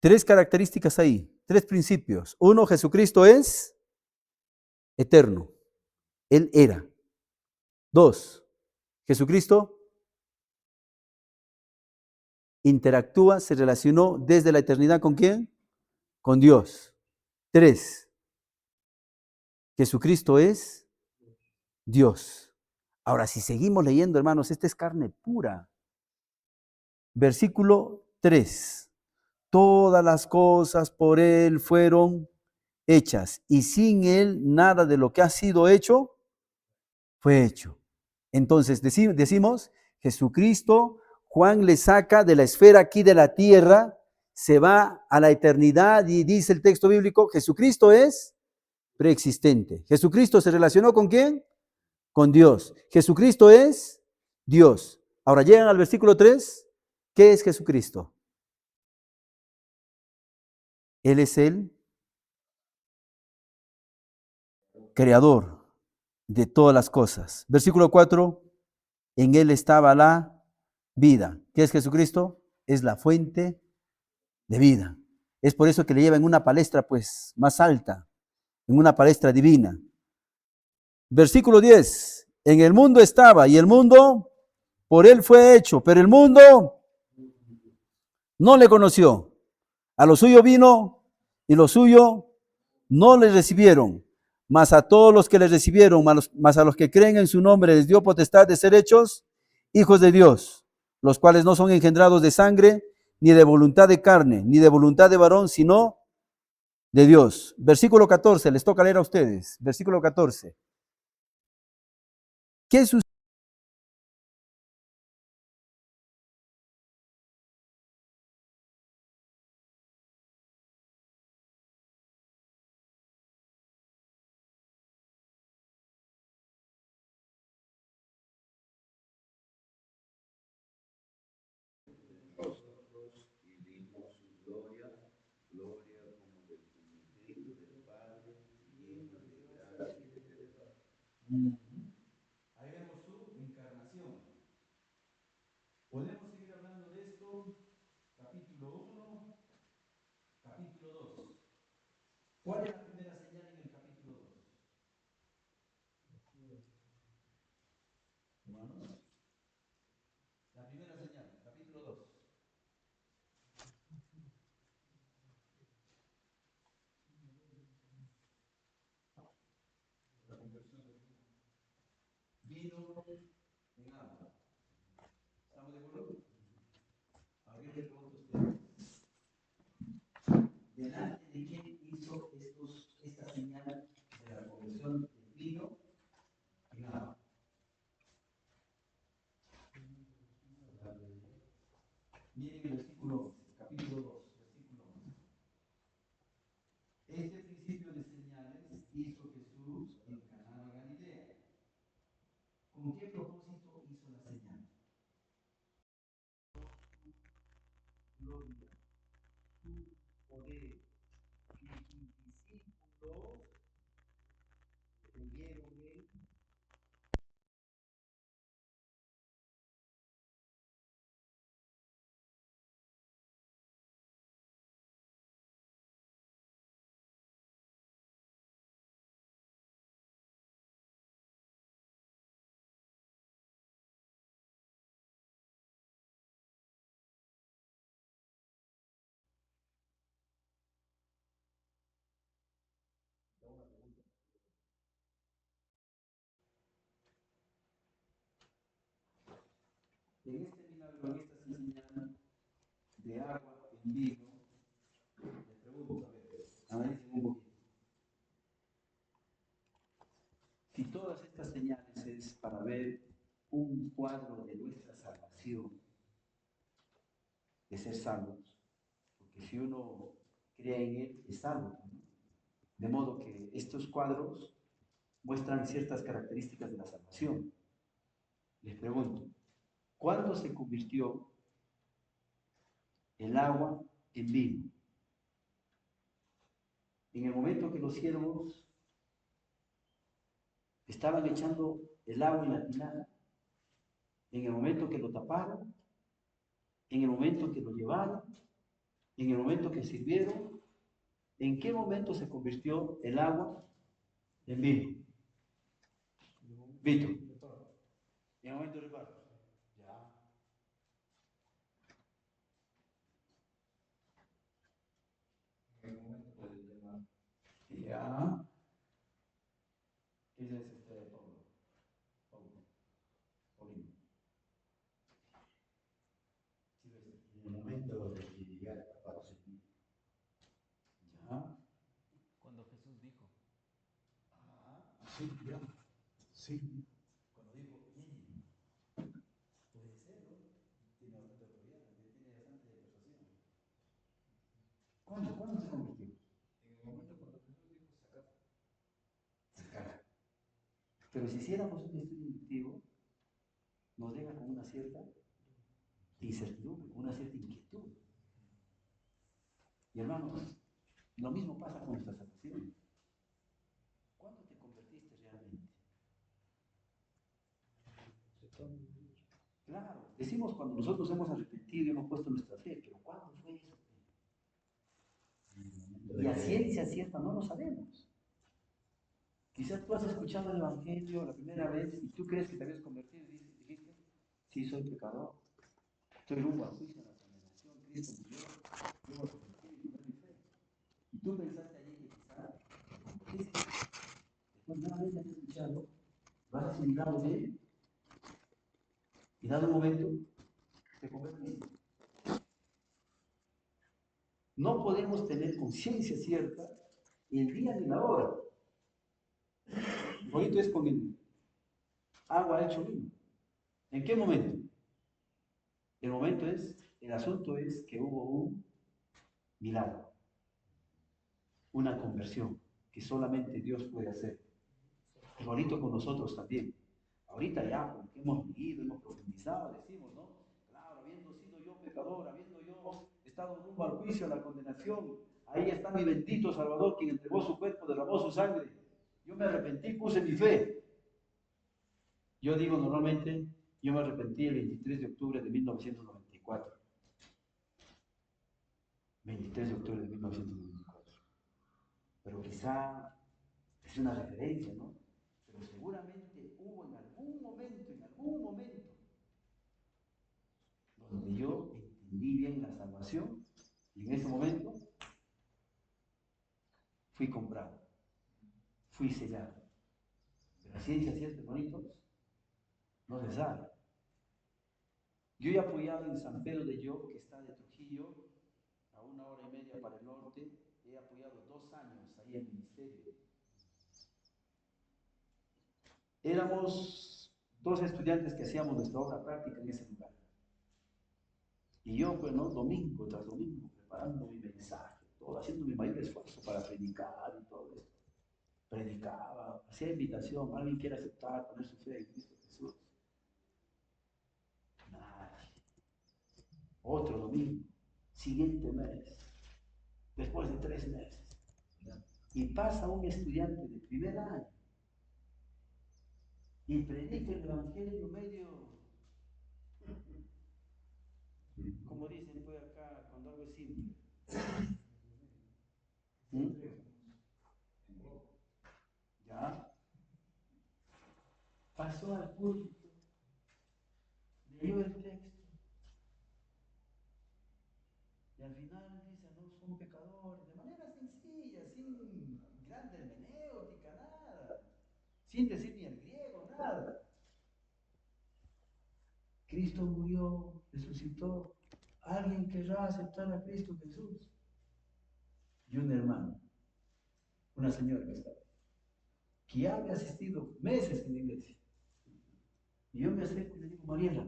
Tres características ahí, tres principios. Uno, Jesucristo es eterno. Él era. Dos, Jesucristo interactúa, se relacionó desde la eternidad ¿con quién? Con Dios. Tres, Jesucristo es Dios. Ahora, si seguimos leyendo, hermanos, esta es carne pura. Versículo 3. Todas las cosas por Él fueron hechas, y sin Él nada de lo que ha sido hecho fue hecho. Entonces decimos, Jesucristo, Juan le saca de la esfera aquí de la tierra, se va a la eternidad y dice el texto bíblico, Jesucristo es preexistente. ¿Jesucristo se relacionó con quién? Con Dios. Jesucristo es Dios. Ahora llegan al versículo 3. ¿Qué es Jesucristo? Él es el creador de todas las cosas. Versículo 4. En Él estaba la vida. ¿Qué es Jesucristo? Es la fuente de vida. Es por eso que le lleva en una palestra pues más alta, en una palestra divina. Versículo 10. En el mundo estaba y el mundo por Él fue hecho, pero el mundo no le conoció. A lo suyo vino y lo suyo no le recibieron. Mas a todos los que le recibieron, mas a los que creen en su nombre, les dio potestad de ser hechos hijos de Dios, los cuales no son engendrados de sangre, ni de voluntad de carne, ni de voluntad de varón, sino de Dios. Versículo 14, les toca leer a ustedes. Versículo 14. ¿Qué sucede? Ahí vemos su encarnación. Podemos seguir hablando de esto. Capítulo 1, capítulo 2. ¿Cuál es la primera señal en el capítulo 2? Hermanos, la primera señal, capítulo 2. La conversión del vino en agua. ¿Estamos de acuerdo? Ahora yo le pregunto a ustedes. ¿Delante de quién hizo esta señal de la conversión del vino en agua? Miren el versículo 11, capítulo 2, versículo 11. Este principio de señales hizo Jesús en Caná de Galilea. ¿Con qué propósito hizo la señal? Gloria, tu poder y tus discípulos creyeron en. En este milagro, en esta señal de agua en vino, les pregunto, a ver, analicen un poquito. Si todas estas señales es para ver un cuadro de nuestra salvación, de ser salvos, porque si uno cree en Él, es salvo, ¿no? De modo que estos cuadros muestran ciertas características de la salvación. Les pregunto, ¿cuándo se convirtió el agua en vino? En el momento que los siervos estaban echando el agua en la tinaja, en el momento que lo taparon, en el momento que lo llevaron, En el momento que sirvieron, ¿en qué momento se convirtió el agua en vino? Vito. En el momento del reparto. Ya. Ya. ¿Qué es este Pablo? Paulino. En el momento de que ya para servir. Ya.
Cuando Jesús dijo.
Sí, ya. Sí. Cuando dijo, bien. Puede ser, ¿no? Tiene bastante autoridad, tiene bastante persuasión. ¿Cuándo se convirtió? En el momento cuando Jesús dijo, sacar. Sacar. Pero si hiciéramos un estudio inductivo, nos deja con una cierta incertidumbre, con una cierta inquietud. Y hermanos, lo mismo pasa con nuestra salvación. ¿Cuándo te convertiste realmente? Claro, decimos cuando nosotros hemos arrepentido y hemos puesto nuestra fe, pero ¿cuándo fue eso? Y a ciencia cierta no lo sabemos. Quizás tú has escuchado el Evangelio la primera vez y tú crees que te habías convertido y dijiste, sí, soy pecador, estoy rumbo al juicio, a la condenación, Cristo murió, yo me arrepentí y tomé mi fe. Y tú pensaste allí que quizás te convertiste. Después nuevamente has escuchado, lo has asimilado bien y dado un momento te convertiste. No podemos tener conciencia cierta el día ni la hora. Bonito es con el agua hecho vino. ¿En qué momento? El asunto es que hubo un milagro, una conversión que solamente Dios puede hacer. Igualito con nosotros también. Ahorita ya, porque hemos vivido, hemos profundizado, decimos, ¿no? Claro, habiendo sido yo pecador, habiendo yo estado rumbo al juicio, a la condenación, ahí está mi bendito Salvador, quien entregó su cuerpo, derramó su sangre. Yo me arrepentí, puse mi fe. Yo digo normalmente, yo me arrepentí el 23 de octubre de 1994. 23 de octubre de 1994. Pero quizá es una referencia, ¿no? Pero seguramente hubo en algún momento, donde yo entendí bien la salvación y en ese momento fui comprado, fui sellado. Pero a ciencia cierta, hermanitos, no se sabe. Yo he apoyado en San Pedro de Yo, que está de Trujillo, a 1 hora y media para el norte, he apoyado 2 años ahí en el ministerio. Éramos 2 estudiantes que hacíamos nuestra obra práctica en ese lugar. Y yo, pues, ¿no? Domingo tras domingo, preparando mi mensaje, todo, haciendo mi mayor esfuerzo para predicar y todo esto. Predicaba, hacía invitación, alguien quiere aceptar, poner su fe en Cristo Jesús. Nadie. Otro domingo, siguiente mes, después de 3 meses. Y pasa un estudiante de primer año y predica el Evangelio medio, como dicen pues acá, cuando algo es simple. ¿Mm? ¿Ya? Pasó al púlpito, leyó el texto y al final dice, no, son pecadores, de manera sencilla, sin grande hermenéutica, nada, sin decir ni el griego, nada. Cristo murió, resucitó. ¿Alguien querrá aceptar a Cristo Jesús? Y un hermano, una señora que estaba, que ya había asistido meses en la iglesia. Y yo me acerco y le digo, Mariela,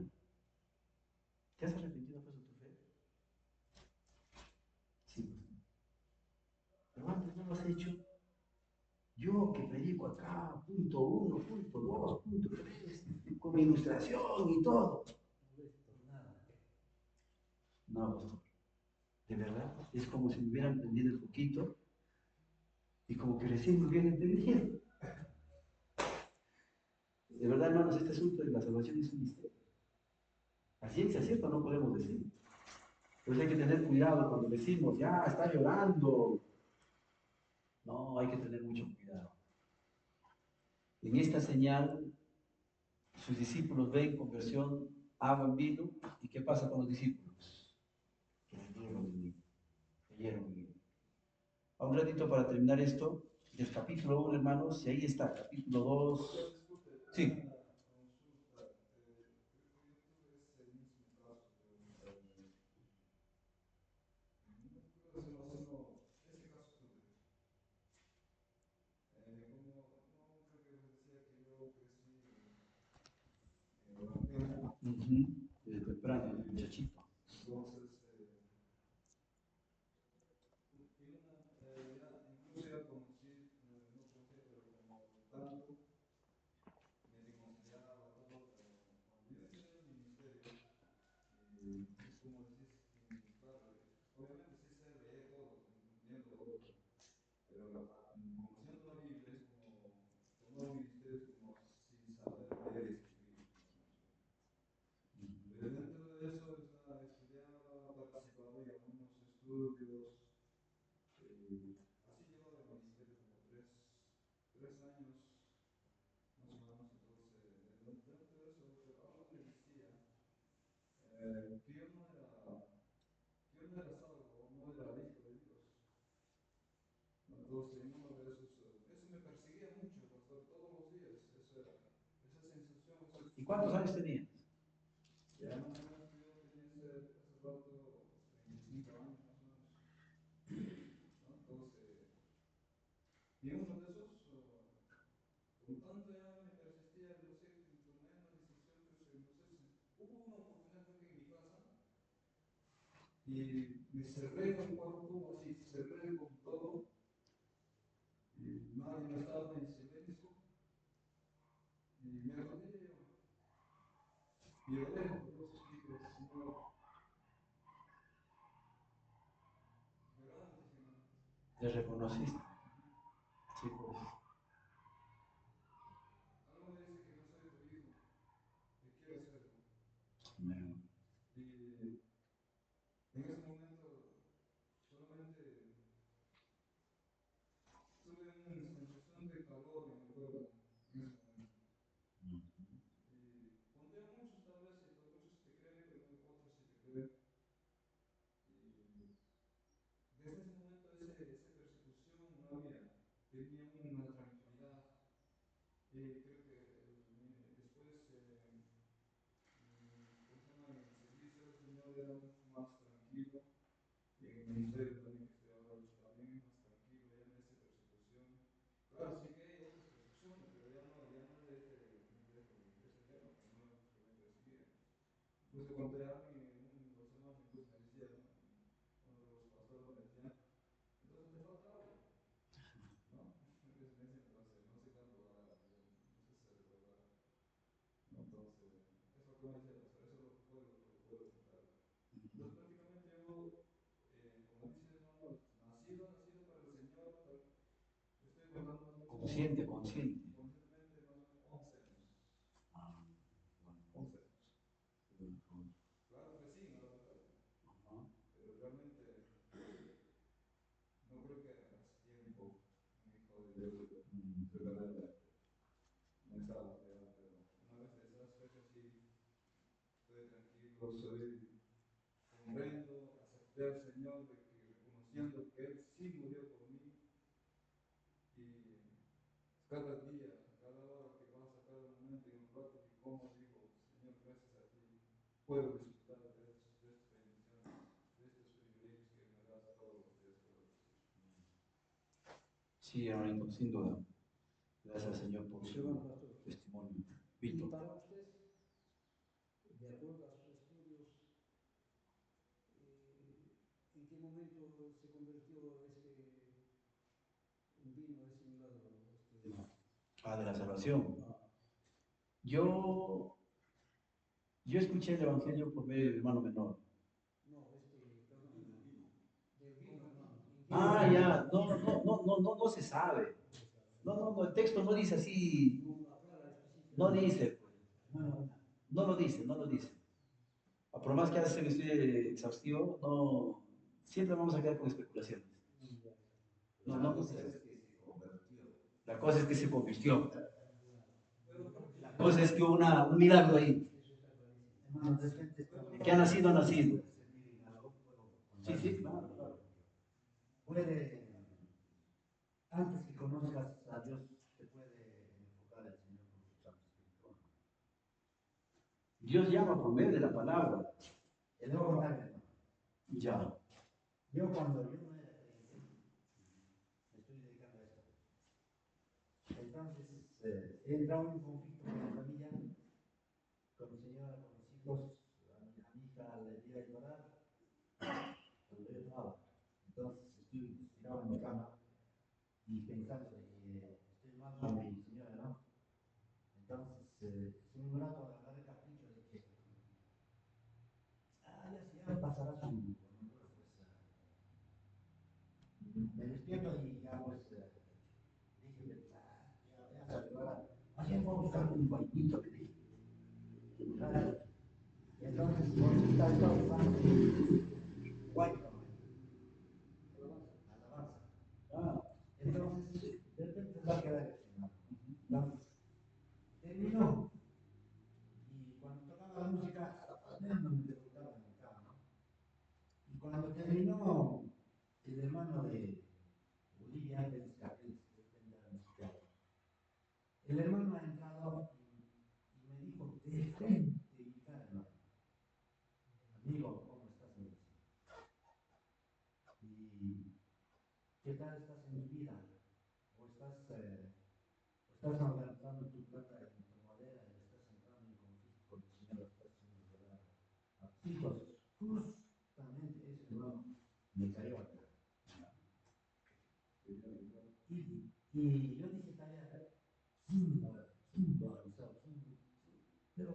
¿te has arrepentido pues de tu fe? Sí. Pero antes no lo has hecho. Yo que predico acá, punto 1, punto 2, punto 3, con mi ilustración y todo. No, de verdad, es como si me hubieran prendido el poquito y como que recién me hubieran entendido. De verdad, hermanos, este asunto de la salvación es un misterio. A ciencia cierta no podemos decir. Entonces hay que tener cuidado cuando decimos, ya está llorando. No, hay que tener mucho cuidado. En esta señal, sus discípulos ven conversión, agua en vino. ¿Y qué pasa con los discípulos? Creyeron en mí. Creyeron en mí. A un ratito para terminar esto, del capítulo 1, hermanos, y ahí está, capítulo 2. Sí. Ujú. Desde temprano, el muchachito. ¿Y cuántos años tenías? ¿Le reconociste? Sí, pues. Amén. Consciente, consciente. Ah, bueno. Ajá. Mm. Sí, hermanito, sin duda. Gracias al Señor por su testimonio.
Y
Víctor.
para usted, de acuerdo a sus estudios, ¿en qué momento se convirtió este vino, este milagro?
Ah, de la salvación. Yo, yo escuché el Evangelio por medio del hermano menor.
No, perdón, del vino, hermano. ¿En qué
Ah,
momento?
ya, no se sabe. No, el texto no dice así,
No aclara
no
específicamente.
dice, pues. No lo dice. Por más que hagas el estudio exhaustivo, no, siempre vamos a quedar con especulaciones. No, no, la cosa es que se convirtió. La cosa es que hubo un milagro ahí. ¿De qué ha nacido? Ha nacido. Sí, sí, claro, claro.
Puede, antes que conozcas a Dios, te puede enfocar el Señor con su Santo Espíritu.
Dios llama por medio de la palabra.
El nuevo contarme.
Ya.
Yo cuando yo no era creyente, me estoy dedicando a esto. Entonces, he entrado en un conflicto con la familia, con mi señora, con mis hijos, a mi hija le di a llorar cuando yo estaba. Entonces, estoy tirado en mi cama y pensando de que estoy mal con mi señora, ¿no? Entonces, es un rato agarrar el capricho de que ya pasará su amargura, pues me despierto y ya pues dije, ya salió ahora, así voy a buscar un bañito, le dije. Entonces, ¿dónde está esta alabanza? Guay, alabanza. Entonces, de repente va a quedar el Señor. Entonces, terminó. Y cuando tocaba la música, no me preguntaba en mi cama, ¿no? Y cuando terminó, el hermano de Bolivia, Ángeles Capriles, que depende de la música, el hermano ha entrado y me dijo, de frente y cara, hermano, amigo, ¿cómo estás? Me dice. ¿Y qué tal estás en tu vida? ¿O estás malgastando tu plata en tu madera y estás entrando en conflicto con el Señor? Estás haciendo llorar a tus hijos. Justamente ese hermano me cayó acá. Y yo dije, tarea, pero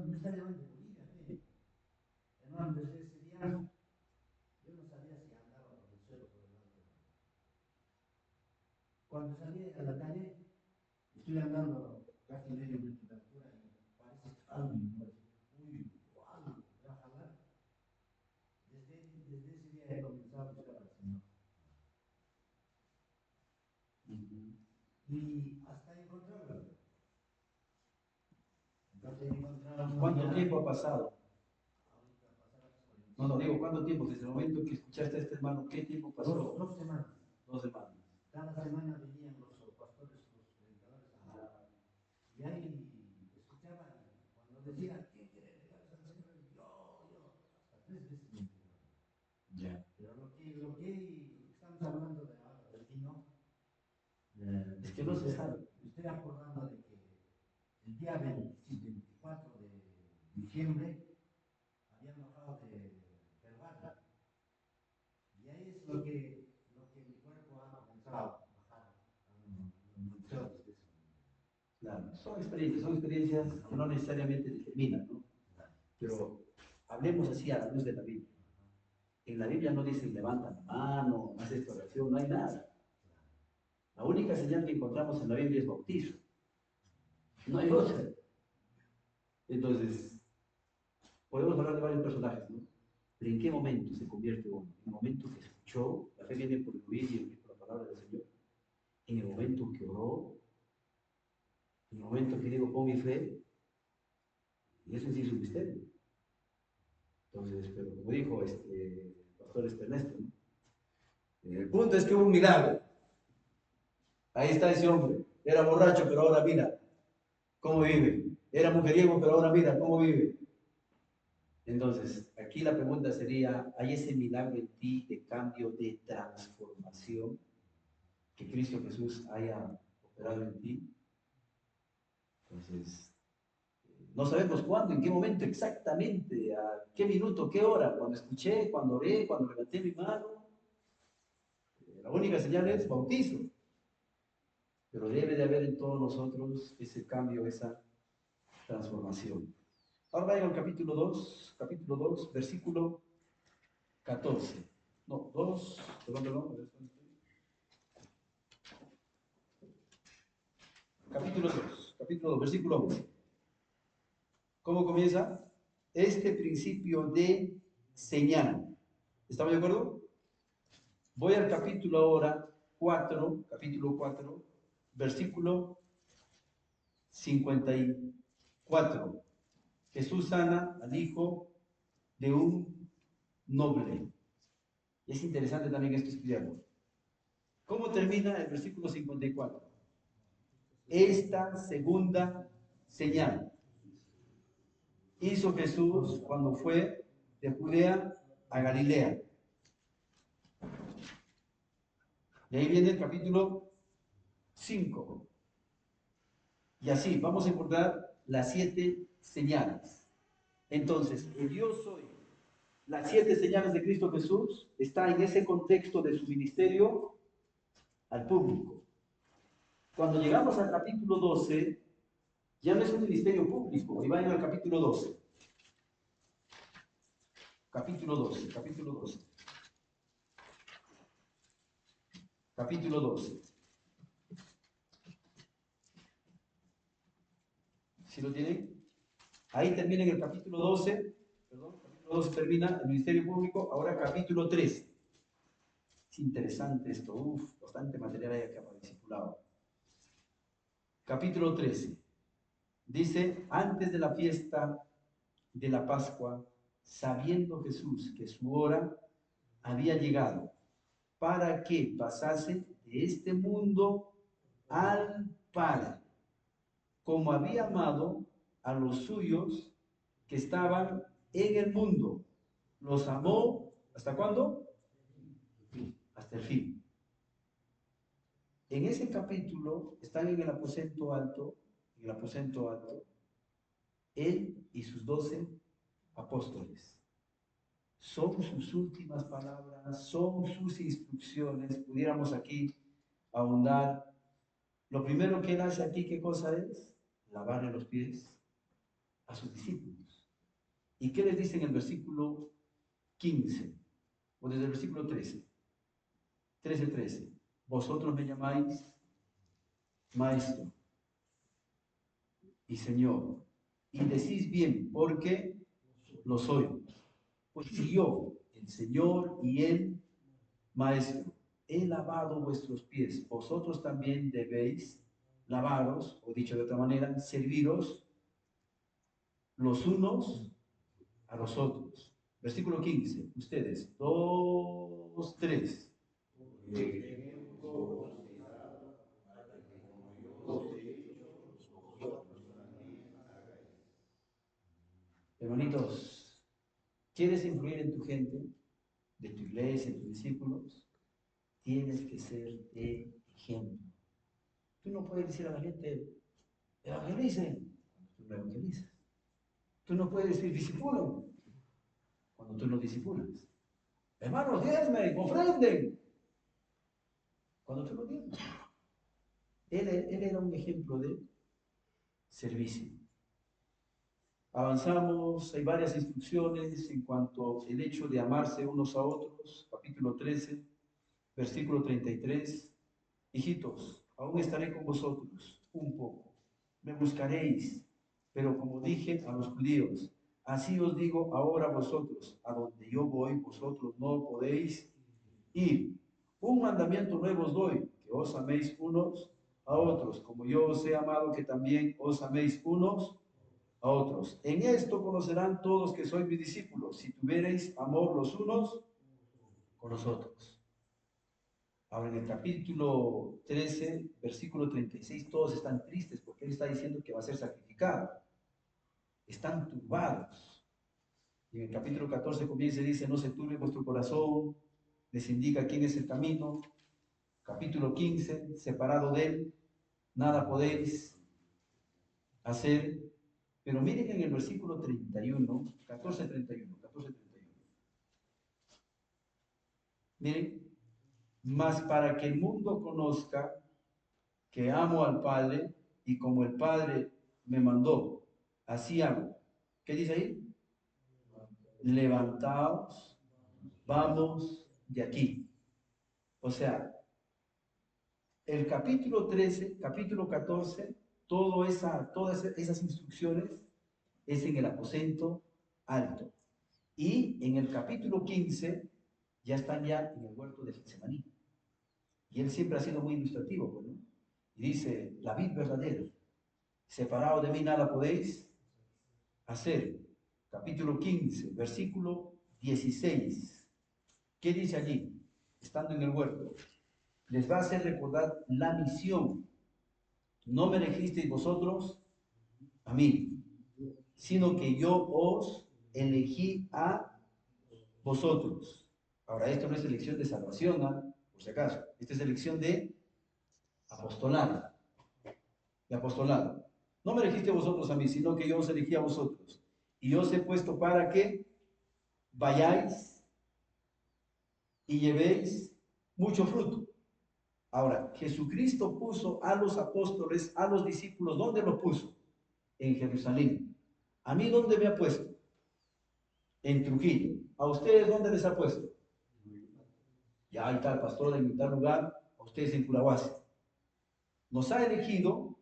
me está llamando de Bolivia, hermano, desde ese día yo no sabía si andaba por el suelo por el alto. Cuando salí a la calle, estoy andando casi medio metro de altura y parece que alguien me dice, uy, algo, voy a jalar. Desde ese día he comenzado a buscar al Señor. Y hasta encontrarlo.
¿Cuánto tiempo ha pasado? No, digo, ¿cuánto tiempo? Desde el momento que escuchaste a este hermano, ¿qué tiempo pasó?
Dos semanas.
2 semanas.
Cada semana venían los pastores, los predicadores y ahí escuchaba y cuando decía, ¿quién quiere entregarse al Señor? Yo, hasta 3 veces me entregaba.
Ya.
Pero lo que estamos hablando de ahora, del vino,
Es que no se sabe.
me estoy acordando de que el día 24 de diciembre habían bajado de Pervada. Y ahí es lo que mi cuerpo ha comenzado a bajar a los
Claro, son experiencias que no necesariamente determinan, ¿no? Pero hablemos así a la luz de la Biblia. En la Biblia no dice levanta la mano, haz esta oración, no hay nada. La única señal que encontramos en la Biblia es bautizo. No hay otra. Entonces, podemos hablar de varios personajes, ¿no? Pero ¿en qué momento se convierte uno? En el momento que escuchó, la fe viene por el oír y oír por la palabra del Señor. En el momento que oró, en el momento que digo, pon mi fe, y eso sí es un misterio. Entonces, pero como dijo el pastor Ernesto, ¿no? El punto es que hubo un milagro. Ahí está ese hombre. Era borracho, pero ahora mira cómo vive. Era mujeriego, pero ahora mira cómo vive. Entonces, aquí la pregunta sería, ¿hay ese milagro en ti de cambio, de transformación que Cristo Jesús haya operado en ti? Entonces, no sabemos cuándo, en qué momento exactamente, a qué minuto, qué hora, cuando escuché, cuando oré, cuando levanté mi mano. La única señal es bautizo. Pero debe de haber en todos nosotros ese cambio, esa transformación. Ahora vayan al capítulo 2, versículo 14. No, 2, perdón. Capítulo 2, versículo 11. ¿Cómo comienza? este principio de señal. ¿Estamos de acuerdo? Voy al capítulo ahora 4, capítulo 4, versículo 54. Jesús sana al hijo de un noble. Es interesante también esto estudiarlo. ¿Cómo termina el versículo 54? Esta segunda señal hizo Jesús cuando fue de Judea a Galilea. Y ahí viene el capítulo 5. Y así vamos a encontrar las 7 señales. Entonces, el yo soy, las 7 señales de Cristo Jesús, está en ese contexto de su ministerio al público. Cuando llegamos al capítulo 12, ya no es un ministerio público, y vayan al capítulo 12. Capítulo 12, capítulo 12. Capítulo 12. ¿Sí lo tienen? Ahí termina en el capítulo 12, perdón, capítulo 12 termina el ministerio público, ahora capítulo 13. Es interesante esto, bastante material hay acá para el discipulado. Capítulo 13. Dice, antes de la fiesta de la Pascua, sabiendo Jesús que su hora había llegado para que pasase de este mundo al Padre, como había amado a los suyos que estaban en el mundo. Los amó, ¿hasta cuándo? Hasta el fin. En ese capítulo están en el aposento alto, él y sus 12 apóstoles. Son sus últimas palabras, son sus instrucciones. Pudiéramos aquí ahondar. Lo primero que él hace aquí, ¿qué cosa es? Lavarle los pies a sus discípulos. ¿Y qué les dice en el versículo 15? O desde el versículo 13. 13. Vosotros me llamáis Maestro y Señor, y decís bien, porque lo soy. Pues si yo, el Señor y el Maestro, he lavado vuestros pies, vosotros también debéis lavaros, o dicho de otra manera, serviros los unos a los otros. Versículo 15, ustedes, 2, 3. Hermanitos, ¿quieres influir en tu gente, de tu iglesia, en tus discípulos? Tienes que ser el ejemplo. Tú no puedes decir a la gente, evangelicen, cuando tú no evangelizas. Tú no puedes decir discipulo, cuando tú no discipulas. Hermanos, diezmen, ofrenden, cuando tú no diezmas. Él era un ejemplo de servicio. Avanzamos, hay varias instrucciones en cuanto al hecho de amarse unos a otros, capítulo 13, versículo 33. Hijitos, aún estaré con vosotros un poco, me buscaréis, pero como dije a los judíos, así os digo ahora a vosotros, a donde yo voy, vosotros no podéis ir. Un mandamiento nuevo os doy, que os améis unos a otros, como yo os he amado, que también os améis unos a otros. En esto conocerán todos que sois mis discípulos, si tuviereis amor los unos con los otros. Ahora en el capítulo 13, versículo 36, todos están tristes porque él está diciendo que va a ser sacrificado. Están turbados. Y en el capítulo 14 comienza y dice, no se turbe vuestro corazón, les indica quién es el camino. Capítulo 15, separado de él, nada podéis hacer. Pero miren en el versículo 31, 14:31. Miren, mas para que el mundo conozca que amo al Padre y como el Padre me mandó, así hago. ¿Qué dice ahí? Levantaos, vamos de aquí. O sea, el capítulo 13, capítulo 14, todas esas instrucciones es en el aposento
alto. Y en el capítulo 15 ya están ya en el huerto de Getsemaní. Y él siempre ha sido muy ilustrativo, pues, ¿no? Y dice, la vid verdadera, separado de mí nada podéis hacer. Capítulo 15, versículo 16. ¿Qué dice allí? Estando en el huerto, les va a hacer recordar la misión. No me elegisteis vosotros a mí, sino que yo os elegí a vosotros. Ahora, esto no es elección de salvación, ¿no? Por si acaso. Esta es elección de apostolado. De apostolado. No me elegiste vosotros a mí, sino que yo os elegí a vosotros. Y os he puesto para que vayáis y llevéis mucho fruto. Ahora, Jesucristo puso a los apóstoles, a los discípulos, ¿dónde los puso? En Jerusalén. ¿A mí dónde me ha puesto? En Trujillo. ¿A ustedes dónde les ha puesto? Ya ahí está el pastor en tal lugar, a ustedes en Curahuasi. Nos ha elegido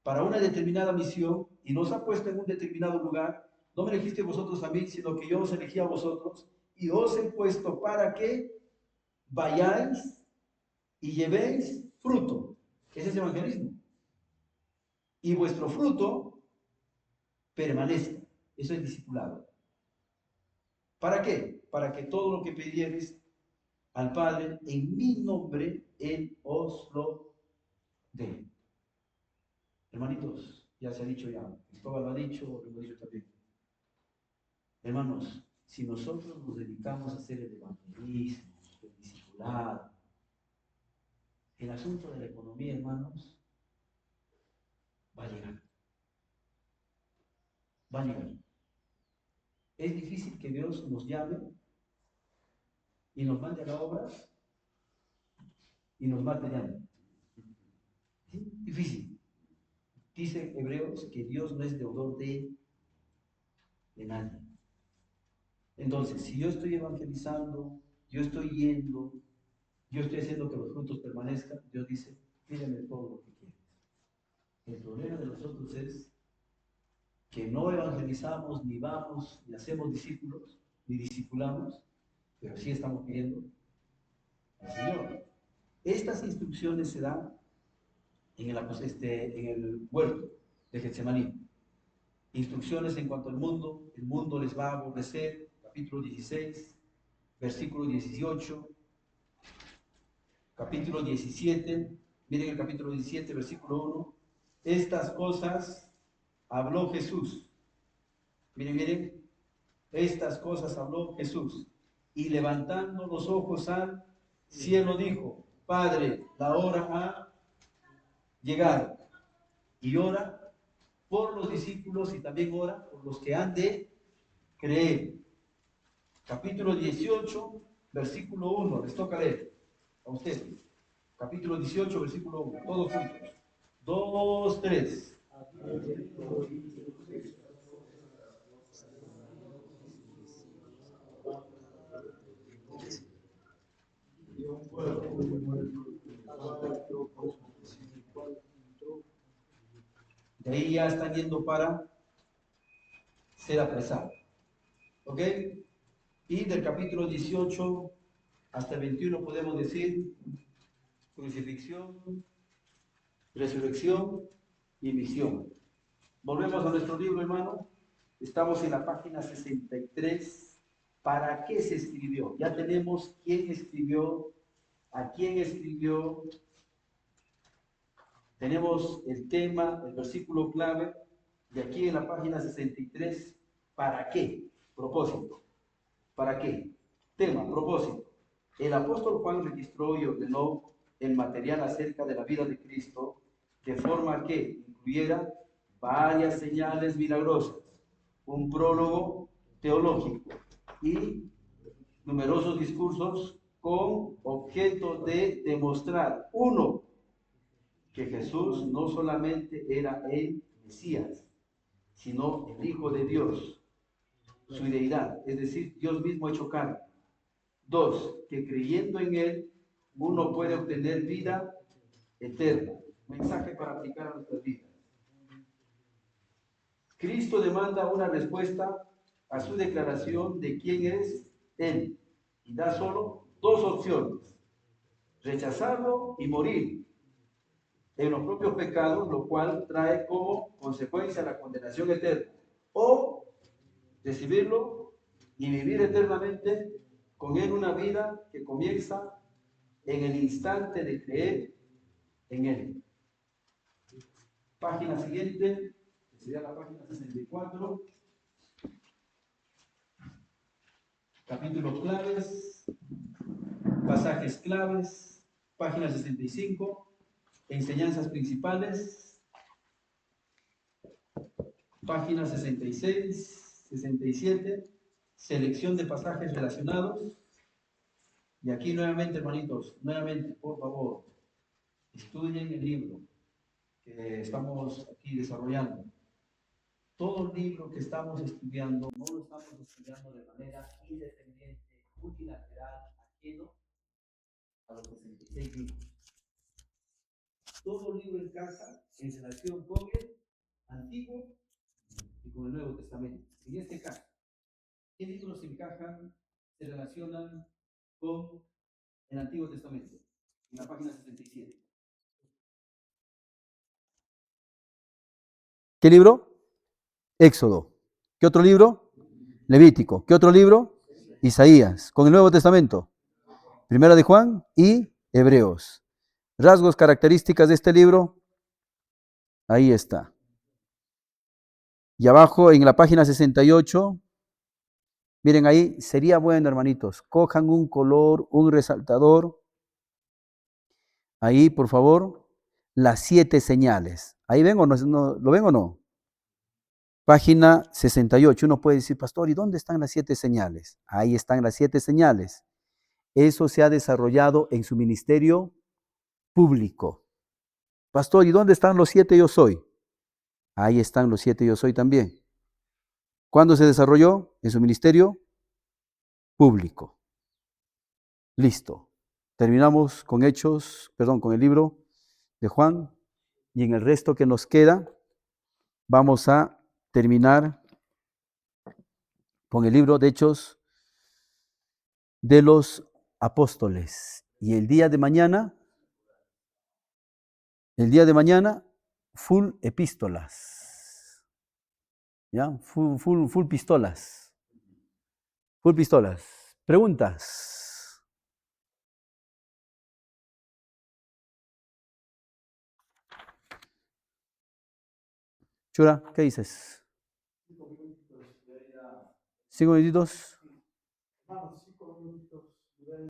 para una determinada misión y nos ha puesto en un determinado lugar. No me elegiste vosotros a mí, sino que yo os elegí a vosotros y os he puesto para que vayáis y llevéis fruto. Ese es evangelismo. Y vuestro fruto permanezca. Eso es discipulado. ¿Para qué? Para que todo lo que pidieres al Padre en mi nombre, Él os lo dé. Hermanitos, ya se ha dicho ya, Cristóbal lo ha dicho, lo hemos dicho también. Hermanos, si nosotros nos dedicamos a hacer el evangelismo, el discipulado, el asunto de la economía, hermanos, va a llegar. Va a llegar. Es difícil que Dios nos llame y nos mande a la obra y nos mate de hambre. ¿Sí? Difícil. Dice Hebreos que Dios no es deudor de nadie. Entonces, si yo estoy evangelizando, yo estoy yendo, yo estoy haciendo que los frutos permanezcan, Dios dice, pídeme todo lo que quieres. El problema de nosotros es que no evangelizamos, ni vamos, ni hacemos discípulos, ni discipulamos, pero sí estamos pidiendo al Señor. Estas instrucciones se dan en el huerto de Getsemaní. Instrucciones en cuanto al mundo, el mundo les va a aborrecer, capítulo 16, versículo 18, capítulo 17, miren el capítulo 17, versículo 1, estas cosas habló Jesús, miren, estas cosas habló Jesús, y levantando los ojos al cielo dijo, Padre, la hora ha llegado, y ora por los discípulos y también ora por los que han de creer. Capítulo 18, versículo 1, les toca leer a ustedes. Capítulo 18, versículo 1, todos juntos. 2, 3. De ahí ya están yendo para ser apresados. ¿Ok? Y del capítulo 18 hasta el 21 podemos decir crucifixión, resurrección y misión. Volvemos a nuestro libro, hermano. Estamos en la página 63. ¿Para qué se escribió? Ya tenemos quién escribió, a quién escribió. Tenemos el tema, el versículo clave. Y aquí en la página 63, ¿para qué? Propósito. ¿Para qué? Tema, propósito. El apóstol Juan registró y ordenó el material acerca de la vida de Cristo de forma que incluyera varias señales milagrosas, un prólogo teológico y numerosos discursos con objeto de demostrar, uno, que Jesús no solamente era el Mesías, sino el Hijo de Dios, su deidad, es decir, Dios mismo hecho carne. Dos, que creyendo en Él, uno puede obtener vida eterna. Mensaje para aplicar a nuestras vidas.
Cristo demanda una respuesta a su declaración de quién es Él y da solo dos opciones: rechazarlo y morir en los propios pecados, lo cual trae como consecuencia la condenación eterna, o recibirlo y vivir eternamente con Él una vida que comienza en el instante de creer en Él. Página siguiente, que sería la página 64. Capítulos claves, pasajes claves, página 65, enseñanzas principales, página 66, 67, selección de pasajes relacionados. Y aquí nuevamente, hermanitos, nuevamente, por favor, estudien el libro que estamos aquí desarrollando. Todo libro que estamos estudiando, no lo estamos estudiando de manera independiente, unilateral, ajeno a los 66 libros. Todo libro encaja en relación con el Antiguo y con el Nuevo Testamento. En este caso, ¿qué libros encajan, se relacionan con el Antiguo Testamento? En la página 67. ¿Qué libro? Éxodo. ¿Qué otro libro? Levítico. ¿Qué otro libro? Isaías. Con el Nuevo Testamento. Primera de Juan y Hebreos. Rasgos, características de este libro. Ahí está. Y abajo en la página 68, miren ahí, sería bueno, hermanitos, cojan un color, un resaltador. Ahí, por favor, las 7 señales. ¿Ahí ven o no? ¿Lo ven o no? Página 68. Uno puede decir, pastor, ¿y dónde están las 7 señales? Ahí están las 7 señales. Eso se ha desarrollado en su ministerio público. Pastor, ¿y dónde están los 7 yo soy? Ahí están los 7 yo soy también. ¿Cuándo se desarrolló? En su ministerio público. Listo. Terminamos con con el libro de Juan, y en el resto que nos queda vamos a terminar con el libro de Hechos de los Apóstoles. Y el día de mañana, full epístolas. ¿Ya? Full pistolas. Full pistolas. Preguntas. Chura, ¿qué dices? 5 minutitos.